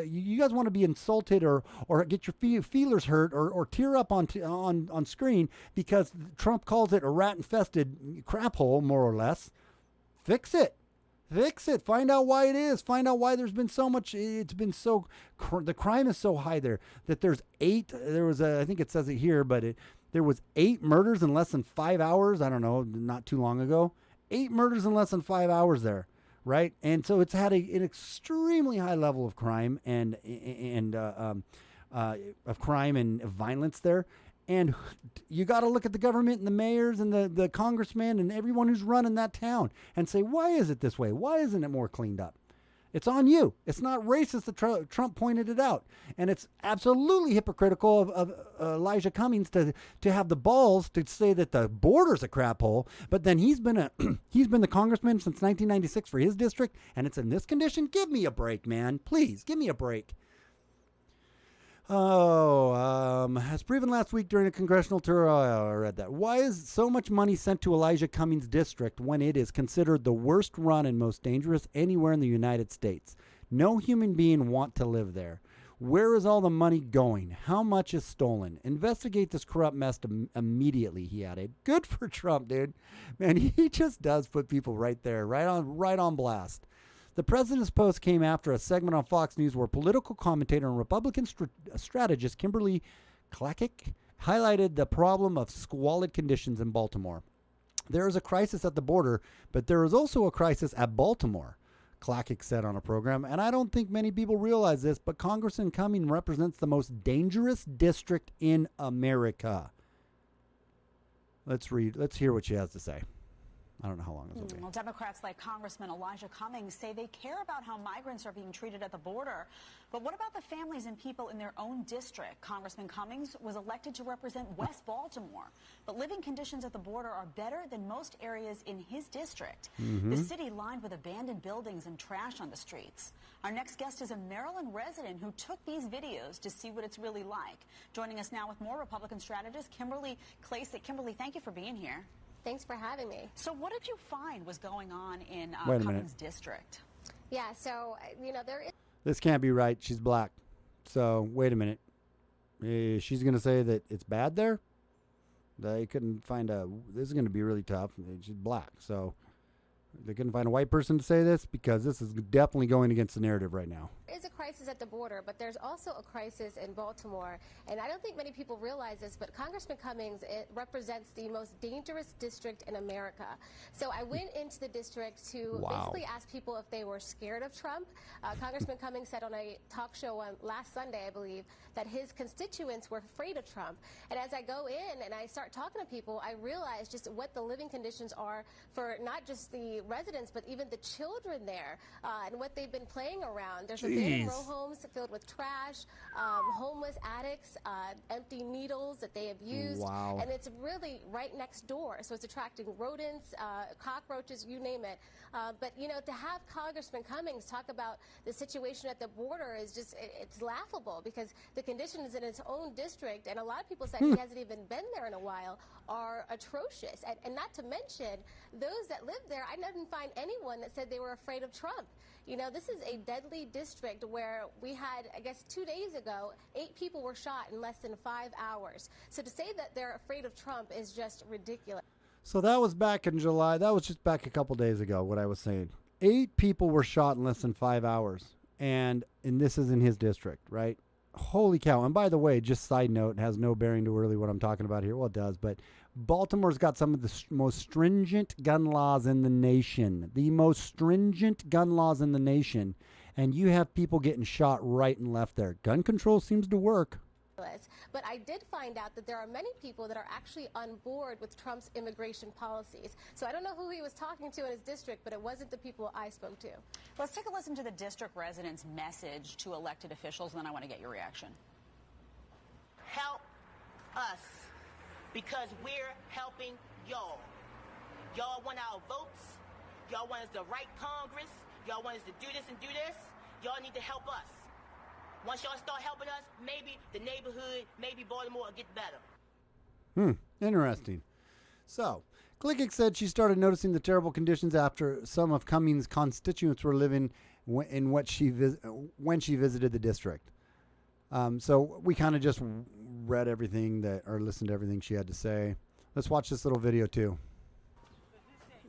you guys want to be insulted or get your feelers hurt or tear up on screen because Trump calls it a rat-infested crap hole, more or less, fix it. Find out why it is. Find out why there's been so much. It's been so, the crime is so high there that I think it says it here, but there was 8 murders in less than 5 hours. I don't know, not too long ago. 8 murders in less than 5 hours there. Right, and so it's had an extremely high level of crime and violence there, and you got to look at the government and the mayors and the congressmen and everyone who's running that town and say, why is it this way? Why isn't it more cleaned up? It's on you. It's not racist that Trump pointed it out. And it's absolutely hypocritical of Elijah Cummings to have the balls to say that the border's a crap hole, but then he's been the congressman since 1996 for his district, and it's in this condition? Give me a break, man. Please, give me a break. As proven last week during a congressional tour, I read that. Why is so much money sent to Elijah Cummings' district when it is considered the worst run and most dangerous anywhere in the United States? No human being want to live there. Where is all the money going? How much is stolen? Investigate this corrupt mess immediately, he added. Good for Trump, dude. Man, he just does put people right there, right on blast. The president's post came after a segment on Fox News where political commentator and Republican strategist Kimberly Klakic highlighted the problem of squalid conditions in Baltimore. There is a crisis at the border, but there is also a crisis at Baltimore. Clackick said on a program, and I don't think many people realize this, but Congressman Cummings represents the most dangerous district in America. Let's hear what she has to say. I don't know how long this will be. Well, Democrats like Congressman Elijah Cummings say they care about how migrants are being treated at the border. But what about the families and people in their own district? Congressman Cummings was elected to represent West Baltimore, but living conditions at the border are better than most areas in his district. The city lined with abandoned buildings and trash on the streets. Our next guest is a Maryland resident who took these videos to see what it's really like. Joining us now with more Republican strategist Kimberly Klacik. Kimberly, thank you for being here. Thanks for having me. So what did you find was going on in Wait a Cummings' district? Yeah, so, there is... This can't be right. She's black. So, wait a minute. She's going to say that it's bad there? They couldn't find this is going to be really tough. She's black. So, they couldn't find a white person to say this because this is definitely going against the narrative right now. There is a crisis at the border, but there's also a crisis in Baltimore. And I don't think many people realize this, but Congressman Cummings represents the most dangerous district in America. So I went into the district to basically ask people if they were scared of Trump. Congressman Cummings said on a talk show on last Sunday, I believe, that his constituents were afraid of Trump. And as I go in and I start talking to people, I realize just what the living conditions are for not just the residents, but even the children there, and what they've been playing around. There's abandoned row homes filled with trash, homeless addicts, empty needles that they have used, and it's really right next door. So it's attracting rodents, cockroaches, you name it. But to have Congressman Cummings talk about the situation at the border is just, it's laughable because the conditions in his own district, and a lot of people say he hasn't even been there in a while, are atrocious. And not to mention, those that live there, I didn't find anyone that said they were afraid of Trump. This is a deadly district where we had, I guess 2 days ago, 8 people were shot in less than 5 hours. So to say that they're afraid of Trump is just ridiculous. So that was back in July. That was just back a couple days ago, what I was saying. 8 people were shot in less than 5 hours. And this is in his district, right? Holy cow. And by the way, just side note, it has no bearing to really what I'm talking about here. Well, it does, but Baltimore's got some of the most stringent gun laws in the nation. The most stringent gun laws in the nation. And you have people getting shot right and left there. Gun control seems to work. But I did find out that there are many people that are actually on board with Trump's immigration policies. So I don't know who he was talking to in his district, but it wasn't the people I spoke to. Let's take a listen to the district residents' message to elected officials, and then I want to get your reaction. Help us, because we're helping y'all. Y'all want our votes. Y'all want us to write Congress. Y'all want us to do this and do this. Y'all need to help us. Once y'all start helping us, maybe the neighborhood, maybe Baltimore will get better. Interesting. So, Klackick said she started noticing the terrible conditions after some of Cummings' constituents were living in when she visited the district. So we kind of just read everything or listened to everything she had to say. Let's watch this little video too.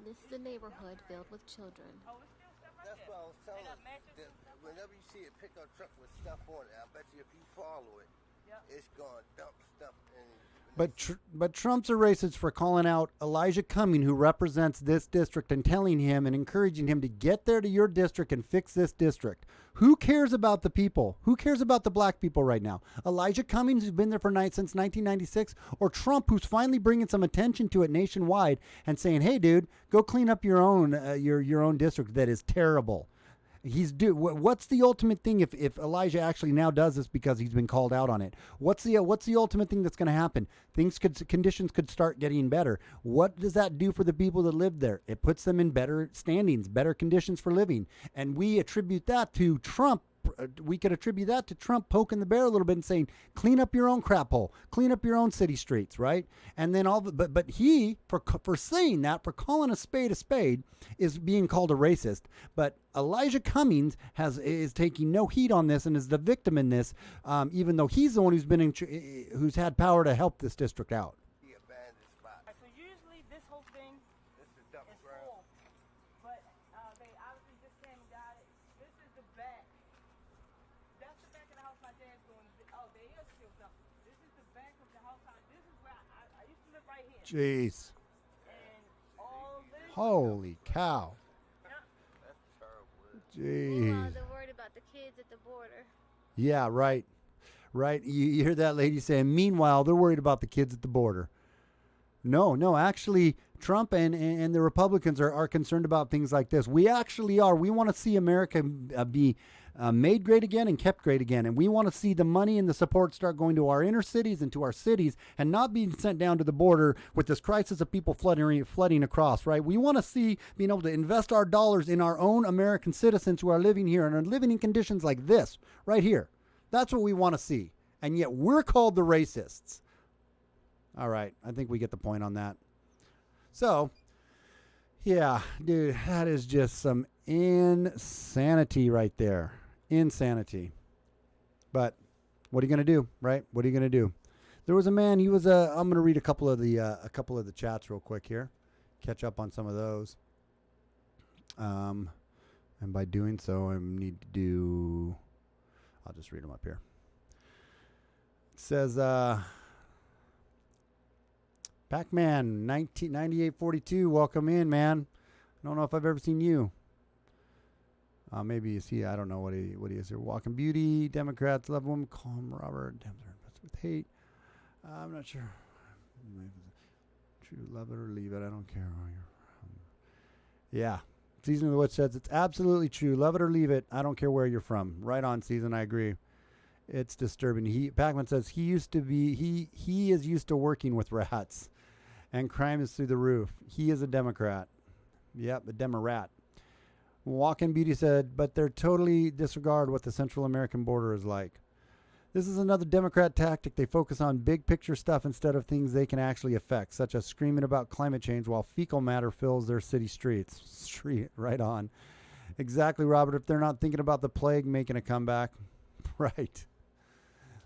This is a neighborhood filled with children. That's what I was telling you. Whenever you see a pickup truck with stuff on it, I bet you if you follow it, it's going to dump stuff in. But Trump's a racist for calling out Elijah Cummings, who represents this district, and telling him and encouraging him to get there to your district and fix this district. Who cares about the people? Who cares about the black people right now? Elijah Cummings, who's been there since 1996, or Trump, who's finally bringing some attention to it nationwide and saying, "Hey, dude, go clean up your own district that is terrible." What's the ultimate thing if Elijah actually now does this because he's been called out on it? What's the ultimate thing that's going to happen? Conditions could start getting better. What does that do for the people that live there? It puts them in better standings, better conditions for living, and we attribute that to Trump. We could attribute that to Trump poking the bear a little bit and saying, clean up your own crap hole, clean up your own city streets, right? And then but he, for saying that, for calling a spade, is being called a racist. But Elijah Cummings is taking no heed on this and is the victim in this, even though he's the one who's had power to help this district out. The abandoned spot. So usually this whole thing This is dump is ground. full, but they obviously just came and got it. This is the back. That's the back of the house my dad's going to. Oh, they are still dumping. This is the back of the house. This is where I used to live right here. Jeez. And all this. Holy cow. That's terrible. Meanwhile, they're worried about the kids at the border. Yeah, right. Right. You hear that lady saying, meanwhile, they're worried about the kids at the border. No, actually, Trump and the Republicans are concerned about things like this. We actually are. We want to see America be made great again and kept great again. And we want to see the money and the support start going to our inner cities and to our cities and not being sent down to the border with this crisis of people flooding across, right? We want to see being able to invest our dollars in our own American citizens who are living here and are living in conditions like this right here. That's what we want to see. And yet we're called the racists. All right, I think we get the point on that. So, yeah, dude, that is just some insanity right there. Insanity. But what are you going to do, right? What are you going to do? There was a man, he was I'm going to read a couple of the chats real quick here. Catch up on some of those. And by doing so, I need to do, I'll just read them up here. It says, Pac-Man 199842, welcome in, man. I don't know if I've ever seen you. Maybe is he? I don't know what he is here. Walking Beauty, Democrats love women, calm Robert, Democrats with hate. I'm not sure. True, love it or leave it. I don't care. Yeah, Season of the Witch says it's absolutely true. Love it or leave it. I don't care where you're from. Right on, Season. I agree. It's disturbing. Pac-Man says he is used to working with rats. And crime is through the roof. He is a Democrat. Yep, a Demorat. Walking Beauty said, but they're totally disregard what the Central American border is like. This is another Democrat tactic. They focus on big picture stuff instead of things they can actually affect, such as screaming about climate change while fecal matter fills their city streets. Right on. Exactly, Robert. If they're not thinking about the plague making a comeback. Right.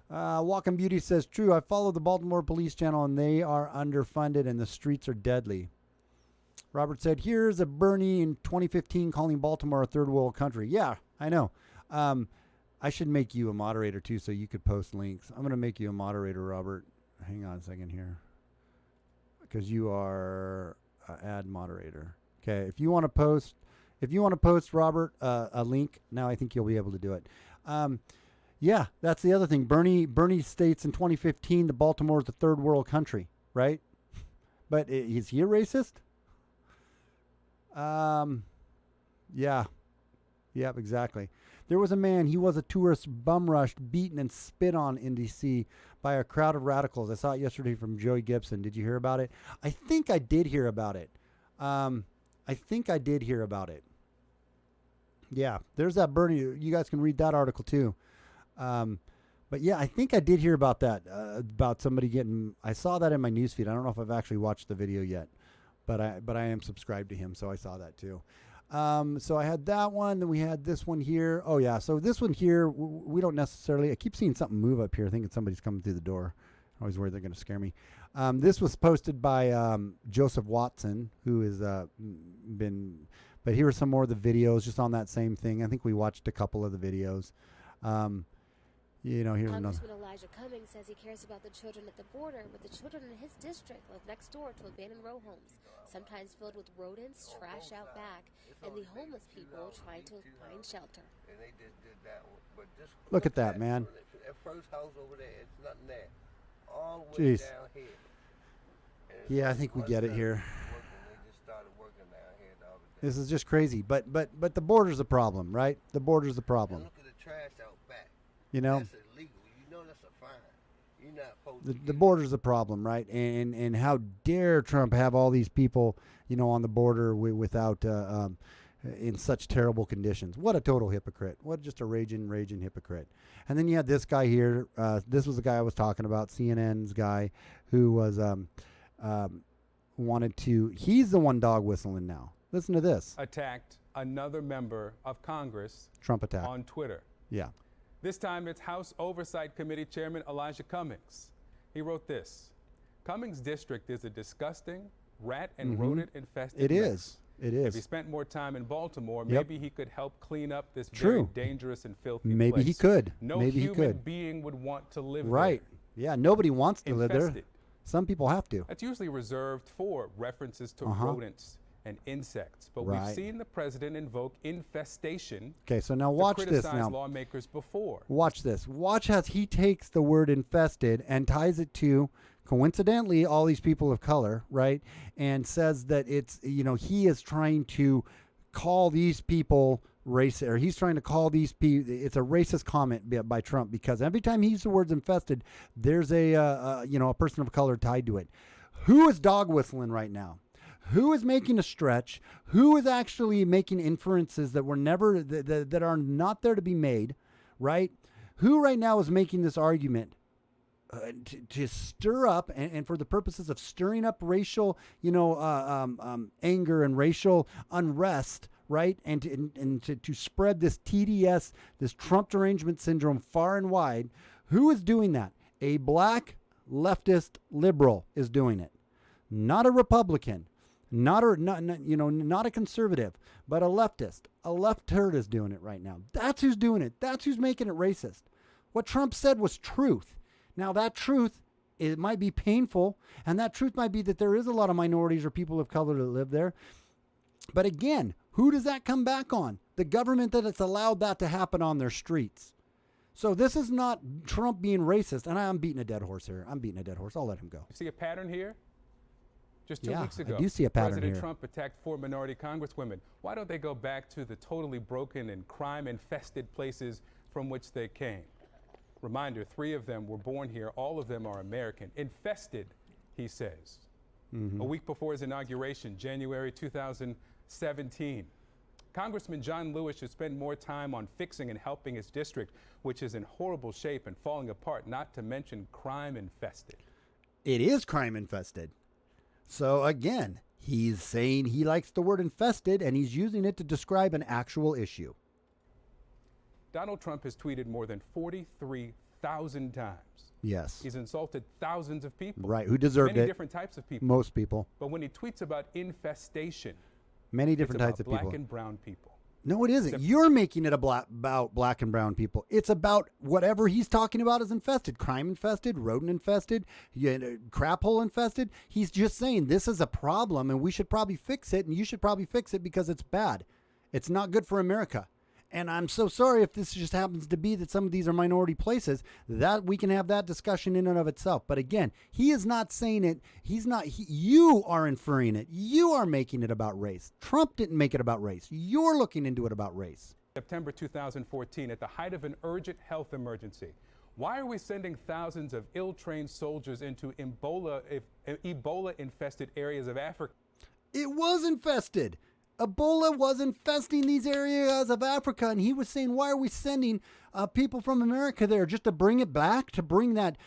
Walking Beauty says, true, I follow the Baltimore police channel and they are underfunded and the streets are deadly. Robert said, here's a Bernie in 2015 calling Baltimore a third world country. Yeah, I know. I should make you a moderator too so you could post links. I'm going to make you a moderator, Robert. Hang on a second here. Because you are ad moderator. Okay, if you want to post, Robert, a link, now I think you'll be able to do it. Yeah, that's the other thing. Bernie states in 2015 that Baltimore is the third world country, right? But is he a racist? Yeah. Yep, exactly. There was a man, he was a tourist bum rushed, beaten, and spit on in D.C. by a crowd of radicals. I saw it yesterday from Joey Gibson. Did you hear about it? I think I did hear about it. Yeah, there's that Bernie. You guys can read that article too. But yeah, I think I did hear about that, about somebody getting, I saw that in my newsfeed. I don't know if I've actually watched the video yet, but I am subscribed to him, so I saw that too. So I had that one, then we had this one here. Oh yeah, so this one here, we don't necessarily, I keep seeing something move up here, thinking somebody's coming through the door. I'm always worried they're going to scare me. This was posted by Joseph Watson, who has but here are some more of the videos just on that same thing. I think we watched a couple of the videos. Here's Congressman another. Elijah Cummings says he cares about the children at the border, but the children in his district live next door to abandoned row homes, sometimes filled with rodents, trash out back, and the homeless people trying to find shelter. And they just did that one. But just Look at that, man. That first house over there, it's nothing there. All the way Jeez. down here. Yeah, I think we get it here. They just started working down here the other day. This is just crazy. But the border's the problem, right? The border's the problem. And look at the trash out back. You know? That's illegal. You know that's a fine. You're not supposed to The border's the problem, right? And how dare Trump have all these people, on the border without in such terrible conditions? What a total hypocrite! What just a raging hypocrite! And then you had this guy here. This was the guy I was talking about, CNN's guy, who was wanted to. He's the one dog whistling now. Listen to this. Attacked another member of Congress. Trump attack on Twitter. Yeah. This time it's House Oversight Committee Chairman Elijah Cummings. He wrote this: Cummings' district is a disgusting, rat and rodent infested It mess. is. It is. If he spent more time in Baltimore, Yep. maybe he could help clean up this True. very dangerous and filthy Maybe place. he could. No Maybe he human could. being would want to live Right. there. Yeah. Nobody wants to live there. Infested. Some people have to. That's usually reserved for references to Uh-huh. rodents and insects. But Right. we've seen the president invoke infestation Okay, so now to watch this criticize now. lawmakers before. Watch this. Watch as he takes the word infested and ties it to, coincidentally, all these people of color, right? And says that it's, he is trying to call these people racist, or he's trying to call these people, it's a racist comment by Trump, because every time he uses the words infested, there's a person of color tied to it. Who is dog whistling right now? Who is making a stretch? Who is actually making inferences that were never, that are not there to be made, right? Who right now is making this argument to stir up, and for the purposes of stirring up racial, anger and racial unrest, right? And to spread this TDS, this Trump derangement syndrome far and wide. Who is doing that? A black leftist liberal is doing it, not a Republican. Not a conservative, but a leftist. A left turd is doing it right now. That's who's doing it. That's who's making it racist. What Trump said was truth. Now that truth, it might be painful, and that truth might be that there is a lot of minorities or people of color that live there. But again, who does that come back on? The government that has allowed that to happen on their streets. So this is not Trump being racist, and I'm beating a dead horse here. I'll let him go. You see a pattern here? Just 2 weeks ago, I do see a pattern President here. Trump attacked 4 minority congresswomen. Why don't they go back to the totally broken and crime-infested places from which they came? Reminder, 3 of them were born here. All of them are American. Infested, he says. A week before his inauguration, January 2017, Congressman John Lewis should spend more time on fixing and helping his district, which is in horrible shape and falling apart, not to mention crime-infested. It is crime-infested. So again, he's saying he likes the word infested, and he's using it to describe an actual issue. Donald Trump has tweeted more than 43,000 times. Yes. He's insulted thousands of people. Right, who deserved Many it. different types of people. Most people. But when he tweets about infestation, Many different it's types about of people. black and brown people. No, it isn't. You're making it about black and brown people. It's about whatever he's talking about is infested. Crime infested, rodent infested, crap hole infested. He's just saying this is a problem and we should probably fix it, and you should probably fix it because it's bad. It's not good for America. And I'm so sorry if this just happens to be that some of these are minority places, that we can have that discussion in and of itself. But again, he is not saying it. You are inferring it. You are making it about race. Trump didn't make it about race. You're looking into it about race. September 2014, at the height of an urgent health emergency. Why are we sending thousands of ill-trained soldiers into Ebola-infested areas of Africa? It was infested. Ebola was infesting these areas of Africa, and he was saying, why are we sending people from America there just to bring it back, to bring that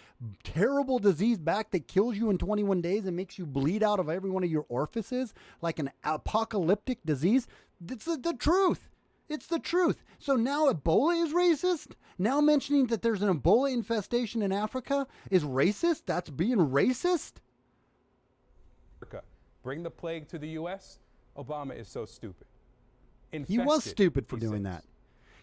terrible disease back that kills you in 21 days and makes you bleed out of every one of your orifices like an apocalyptic disease? It's the truth. It's the truth. So now Ebola is racist? Now mentioning that there's an Ebola infestation in Africa is racist? That's being racist? Bring the plague to the U.S.? Obama is so stupid. He was stupid for doing that.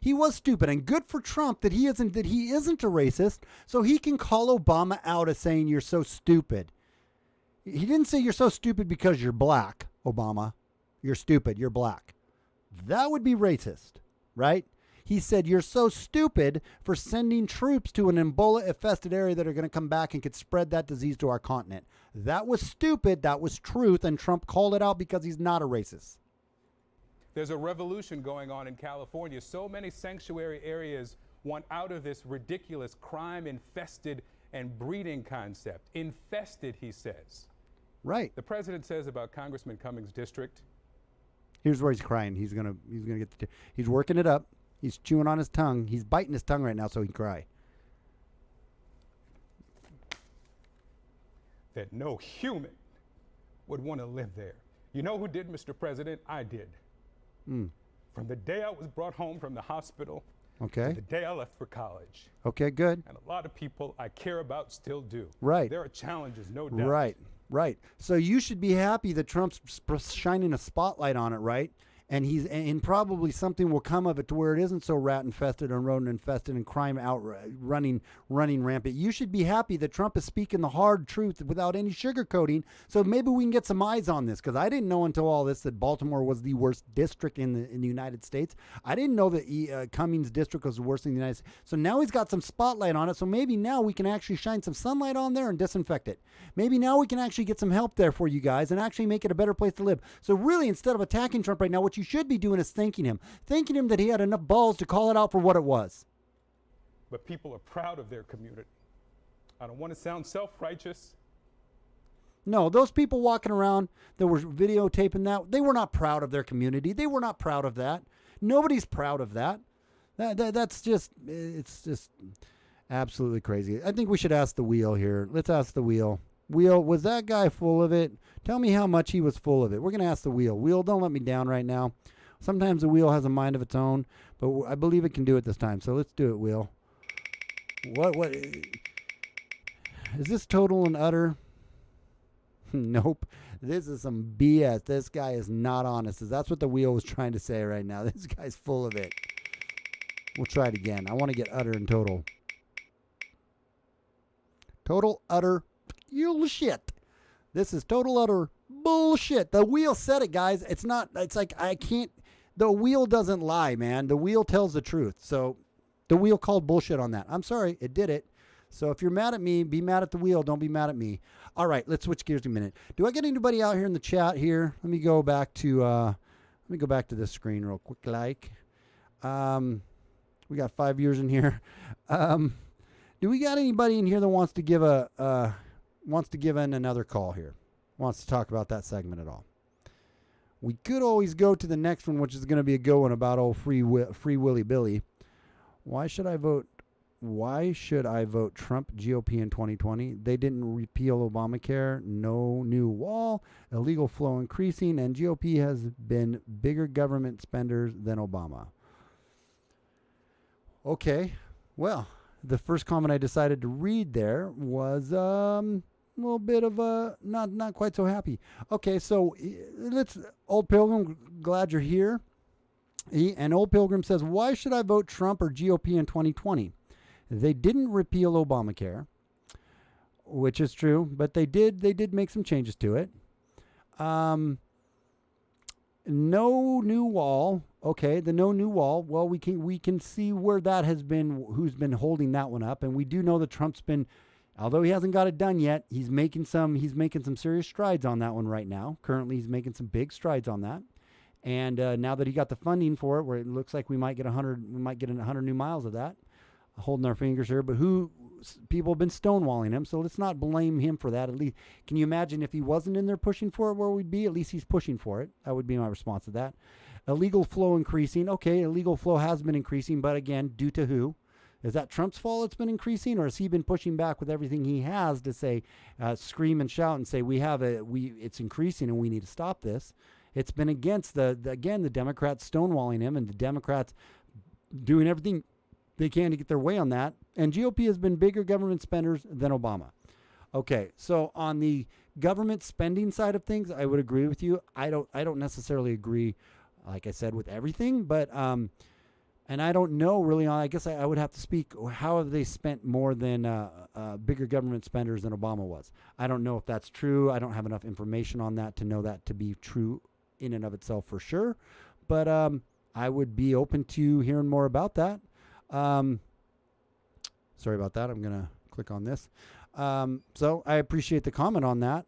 He was stupid, and good for Trump that he isn't a racist, so he can call Obama out as saying you're so stupid. He didn't say you're so stupid because you're black, Obama. You're stupid, you're black. That would be racist, right? He said you're so stupid for sending troops to an Ebola-infested area that are going to come back and could spread that disease to our continent. That was stupid. That was truth. And Trump called it out because he's not a racist. There's a revolution going on in California. So many sanctuary areas want out of this ridiculous crime-infested and breeding concept. Infested, he says. Right. The president says about Congressman Cummings' district. Here's where he's crying. He's gonna get he's working it up. He's chewing on his tongue. He's biting his tongue right now so he can cry. That no human would want to live there. You know who did, Mr. President? I did. From the day I was brought home from the hospital Okay. to the day I left for college. Okay, good. And a lot of people I care about still do. Right. There are challenges, no doubt. Right. So you should be happy that Trump's shining a spotlight on it, right? and probably something will come of it to where it isn't so rat infested and rodent infested and crime running rampant. You should be happy that Trump is speaking the hard truth without any sugarcoating. So maybe we can get some eyes on this, because I didn't know until all this that Baltimore was the worst district in the United States. I didn't know that Cummings district was the worst in the United States. So now he's got some spotlight on it. So maybe now we can actually shine some sunlight on there and disinfect it. Maybe now we can actually get some help there for you guys and actually make it a better place to live. So really, instead of attacking Trump right now, what you should be doing is thanking him that he had enough balls to call it out for what it was. But people are proud of their community. I don't want to sound self-righteous. No, those people walking around that were videotaping that, they were not proud of their community. They were not proud of that. Nobody's proud of that. That's just, it's just absolutely crazy. I think we should ask the wheel here. Let's ask the wheel. Wheel, was that guy full of it? Tell me how much he was full of it. We're going to ask the wheel. Wheel, don't let me down right now. Sometimes the wheel has a mind of its own, but I believe it can do it this time. So let's do it, wheel. What is this total and utter? Nope. This is some BS. This guy is not honest. That's what the wheel was trying to say right now. This guy's full of it. We'll try it again. I want to get utter and total. Total, utter bullshit. This is total, utter bullshit. The wheel said it, guys. It's not, it's like, I can't, the wheel doesn't lie, man. The wheel tells the truth. So the wheel called bullshit on that. I'm sorry. It did it. So if you're mad at me, be mad at the wheel. Don't be mad at me. All right, let's switch gears a minute. Do I get anybody out here in the chat here? Let me go back to this screen real quick. We got 5 viewers in here. Do we got anybody in here that wants to give in another call here? Wants to talk about that segment at all? We could always go to the next one, which is going to be a good one about old Free Willy Billy. Why should I vote Trump GOP in 2020? They didn't repeal Obamacare, no new wall, illegal flow increasing, and GOP has been bigger government spenders than Obama. Okay, well, the first comment I decided to read there was a little bit of a not quite so happy. Okay, so let's, Old Pilgrim, glad you're here. And Old Pilgrim says, why should I vote Trump or GOP in 2020? They didn't repeal Obamacare, which is true, but they did make some changes to it. No new wall. Okay, the no new wall. Well, we can see where that has been, who's been holding that one up, and we do know that Trump's been, although he hasn't got it done yet, he's making some serious strides on that one right now. Currently, he's making some big strides on that. And now that he got the funding for it, where it looks like we might get 100 new miles of that, holding our fingers here. But people have been stonewalling him, so let's not blame him for that. At least, can you imagine if he wasn't in there pushing for it, where we'd be? At least he's pushing for it. That would be my response to that. Illegal flow increasing. Okay, illegal flow has been increasing, but again, due to who? Is that Trump's fault it's been increasing, or has he been pushing back with everything he has to say, scream and shout and say, it's increasing and we need to stop this? It's been against the Democrats stonewalling him, and the Democrats doing everything they can to get their way on that. And GOP has been bigger government spenders than Obama. Okay, so on the government spending side of things, I would agree with you. I don't necessarily agree, like I said, with everything, but and I don't know really. I guess I would have to speak. How have they spent more than bigger government spenders than Obama was? I don't know if that's true. I don't have enough information on that to know that to be true in and of itself for sure. But I would be open to hearing more about that. Sorry about that. I'm going to click on this. So I appreciate the comment on that.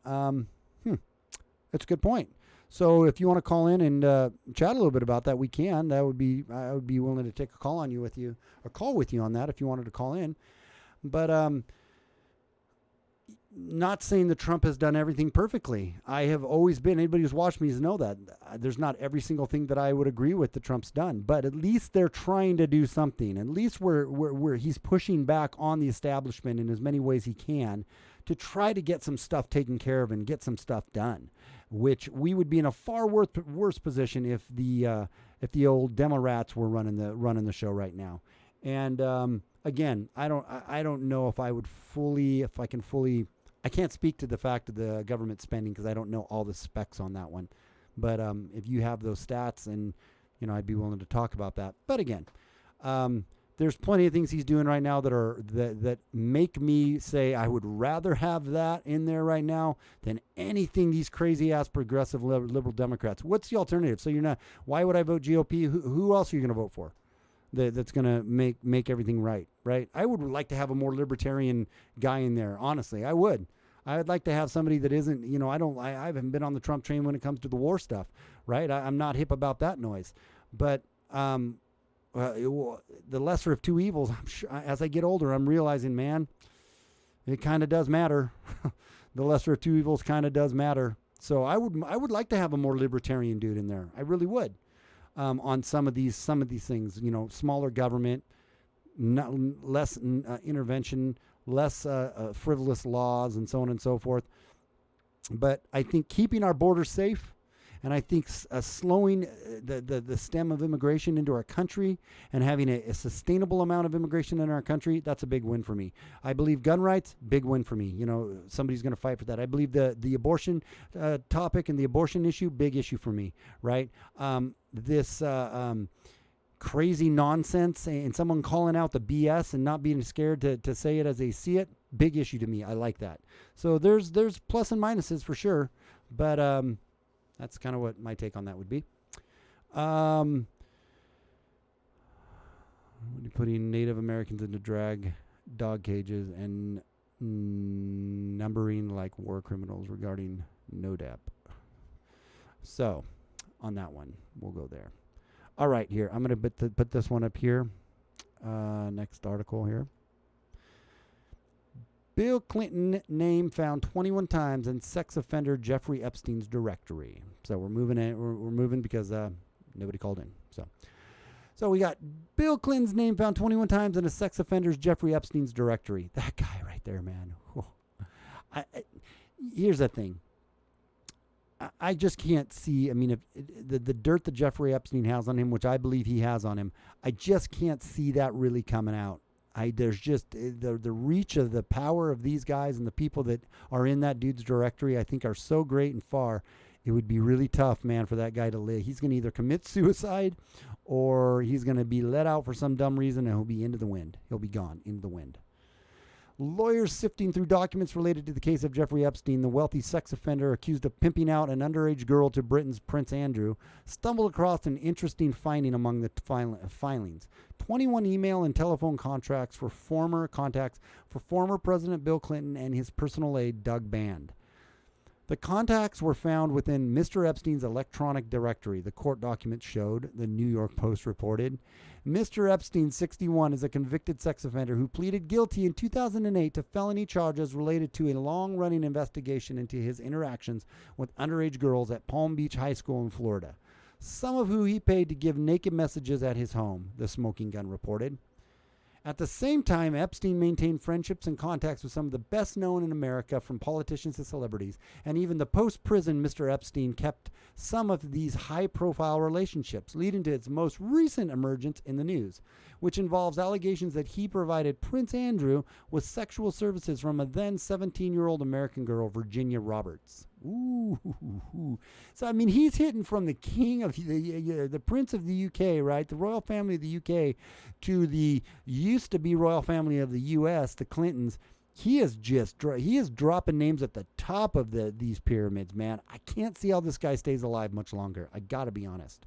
That's a good point. So if you want to call in and chat a little bit about that, we can. I would be willing to take a call with you on that if you wanted to call in. But not saying that Trump has done everything perfectly. I have always been, anybody who's watched me know that there's not every single thing that I would agree with that Trump's done, but at least they're trying to do something. At least where he's pushing back on the establishment in as many ways he can to try to get some stuff taken care of and get some stuff done, which we would be in a far worse position if the old Democrats were running the show right now. And again, I don't know if I can't speak to the fact of the government spending because I don't know all the specs on that one. But if you have those stats, and I'd be willing to talk about that. But again, there's plenty of things he's doing right now that make me say I would rather have that in there right now than anything these crazy ass progressive liberal Democrats. What's the alternative? So why would I vote GOP? Who else are you going to vote for that's going to make everything right? I would like to have a more libertarian guy in there. Honestly, I would. I would like to have somebody that isn't, I haven't been on the Trump train when it comes to the war stuff, right? I'm not hip about that noise. But the lesser of two evils, I'm sure, as I get older, I'm realizing, man, it kind of does matter. The lesser of two evils kind of does matter. So I would like to have a more libertarian dude in there. I really would. On some of these things, smaller government, less intervention, less frivolous laws, and so on and so forth. But I think keeping our borders safe, and I think slowing the stem of immigration into our country and having a sustainable amount of immigration in our country, that's a big win for me. I believe gun rights, big win for me. Somebody's going to fight for that. I believe the abortion topic and the abortion issue, big issue for me, right? This crazy nonsense and someone calling out the BS and not being scared to say it as they see it, big issue to me. I like that. So there's plus and minuses for sure, but that's kind of what my take on that would be. Putting Native Americans into dog cages and numbering like war criminals regarding NODAP. So on that one, we'll go there. All right, here. I'm going to put this one up here. Next article here. Bill Clinton name found 21 times in sex offender Jeffrey Epstein's directory. So we're moving because nobody called in. So we got Bill Clinton's name found 21 times in a sex offender's Jeffrey Epstein's directory. That guy right there, man. Here's the thing. I just can't see. I mean, if the dirt that Jeffrey Epstein has on him, which I believe he has on him, I just can't see that really coming out. There's just the reach of the power of these guys and the people that are in that dude's directory, I think, are so great and far. It would be really tough, man, for that guy to live. He's going to either commit suicide or he's going to be let out for some dumb reason and he'll be into the wind. He'll be gone into the wind. Lawyers sifting through documents related to the case of Jeffrey Epstein, the wealthy sex offender accused of pimping out an underage girl to Britain's Prince Andrew, stumbled across an interesting finding among the filings. 21 email and telephone contacts for former President Bill Clinton and his personal aide, Doug Band. The contacts were found within Mr. Epstein's electronic directory, the court documents showed, the New York Post reported. Mr. Epstein, 61, is a convicted sex offender who pleaded guilty in 2008 to felony charges related to a long-running investigation into his interactions with underage girls at Palm Beach High School in Florida, some of who he paid to give naked messages at his home, the Smoking Gun reported. At the same time, Epstein maintained friendships and contacts with some of the best known in America, from politicians to celebrities, and even the post-prison Mr. Epstein kept some of these high-profile relationships, leading to its most recent emergence in the news, which involves allegations that he provided Prince Andrew with sexual services from a then 17-year-old American girl, Virginia Roberts. Ooh. So, I mean, he's hitting from the king of the Prince of the UK, right? The royal family of the UK to the used to be royal family of the US, the Clintons. He is dropping names at the top of these pyramids, man. I can't see how this guy stays alive much longer. I got to be honest.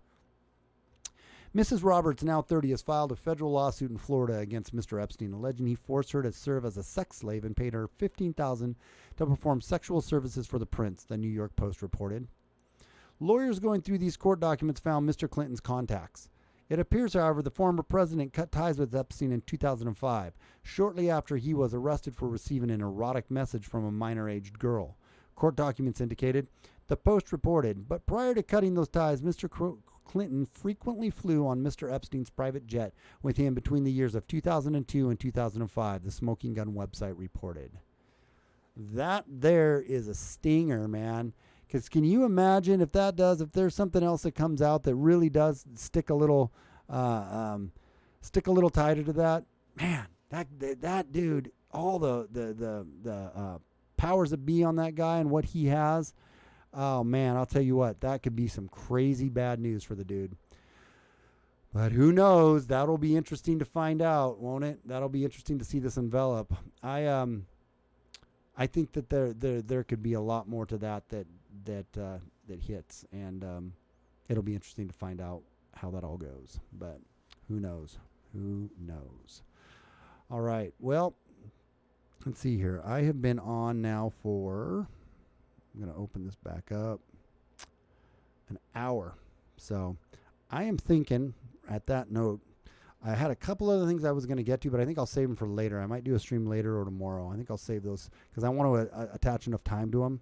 Mrs. Roberts, now 30, has filed a federal lawsuit in Florida against Mr. Epstein, alleging he forced her to serve as a sex slave and paid her $15,000 to perform sexual services for the prince, the New York Post reported. Lawyers going through these court documents found Mr. Clinton's contacts. It appears, however, the former president cut ties with Epstein in 2005, shortly after he was arrested for receiving an erotic message from a minor-aged girl. Court documents indicated, the Post reported, but prior to cutting those ties, Mr. Clinton frequently flew on Mr. Epstein's private jet with him between the years of 2002 and 2005, the Smoking Gun website reported. That there is a stinger, man. Because can you imagine if there's something else that comes out that really does stick a little tighter to that? Man, that dude, all the powers that be on that guy and what he has, Oh, man, I'll tell you what. That could be some crazy bad news for the dude. But who knows? That'll be interesting to find out, won't it? That'll be interesting to see this envelop. I think that there could be a lot more to that hits, and it'll be interesting to find out how that all goes. But who knows? Who knows? All right. Well, let's see here. I have been on now for, I'm going to open this back up, an hour. So I am thinking, at that note, I had a couple other things I was going to get to, but I think I'll save them for later. I might do a stream later or tomorrow. I think I'll save those because I want to attach enough time to them.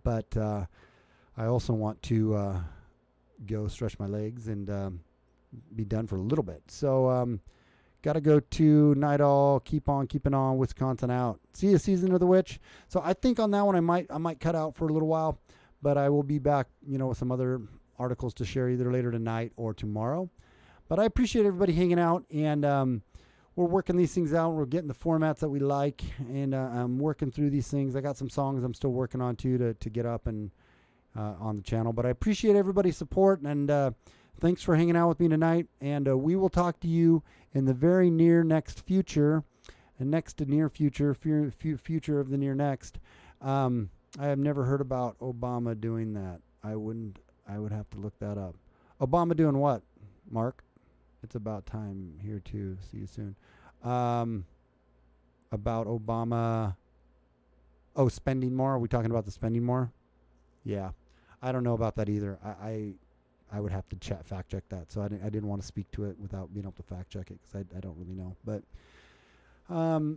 But I also want to go stretch my legs and be done for a little bit. So got to go to Night All, keep on keeping on, Wisconsin out. See you, Season of the Witch. So I think on that one I might cut out for a little while, but I will be back, with some other articles to share either later tonight or tomorrow. But I appreciate everybody hanging out, and we're working these things out. We're getting the formats that we like, and I'm working through these things. I got some songs I'm still working on, too, to get up and on the channel. But I appreciate everybody's support, and thanks for hanging out with me tonight. And we will talk to you in the very next future, and next to near future, future of the near next. I have never heard about Obama doing that. I would have to look that up. Obama doing what, Mark? It's about time here too. See you soon. About Obama. Oh, spending more. Are we talking about the spending more? Yeah. I don't know about that either. I would have to fact check that. So I didn't want to speak to it without being able to fact check it because I don't really know. But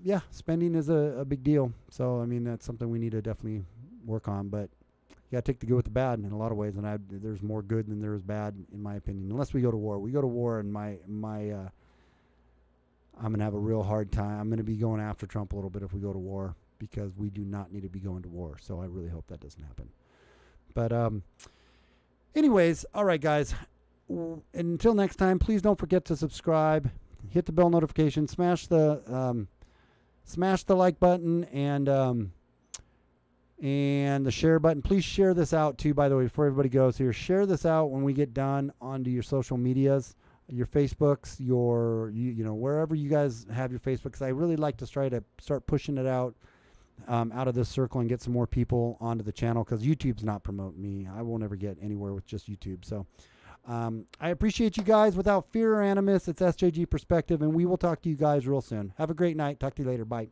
yeah, spending is a big deal. So, I mean, that's something we need to definitely work on. But you got to take the good with the bad in a lot of ways, and there's more good than there is bad, in my opinion. Unless we go to war. We go to war, and I'm going to have a real hard time. I'm going to be going after Trump a little bit if we go to war because we do not need to be going to war. So I really hope that doesn't happen. But anyways, all right, guys. Until next time, please don't forget to subscribe, hit the bell notification, smash the like button, and the share button. Please share this out too, by the way, before everybody goes here. Share this out when we get done onto your social medias, your Facebooks, wherever you guys have your Facebook, because I really like to try to start pushing it out of this circle and get some more people onto the channel, because YouTube's not promoting me. I won't ever get anywhere with just YouTube. So I appreciate you guys. Without fear or animus, it's SJG Perspective, and we will talk to you guys real soon. Have a great night. Talk to you later. Bye.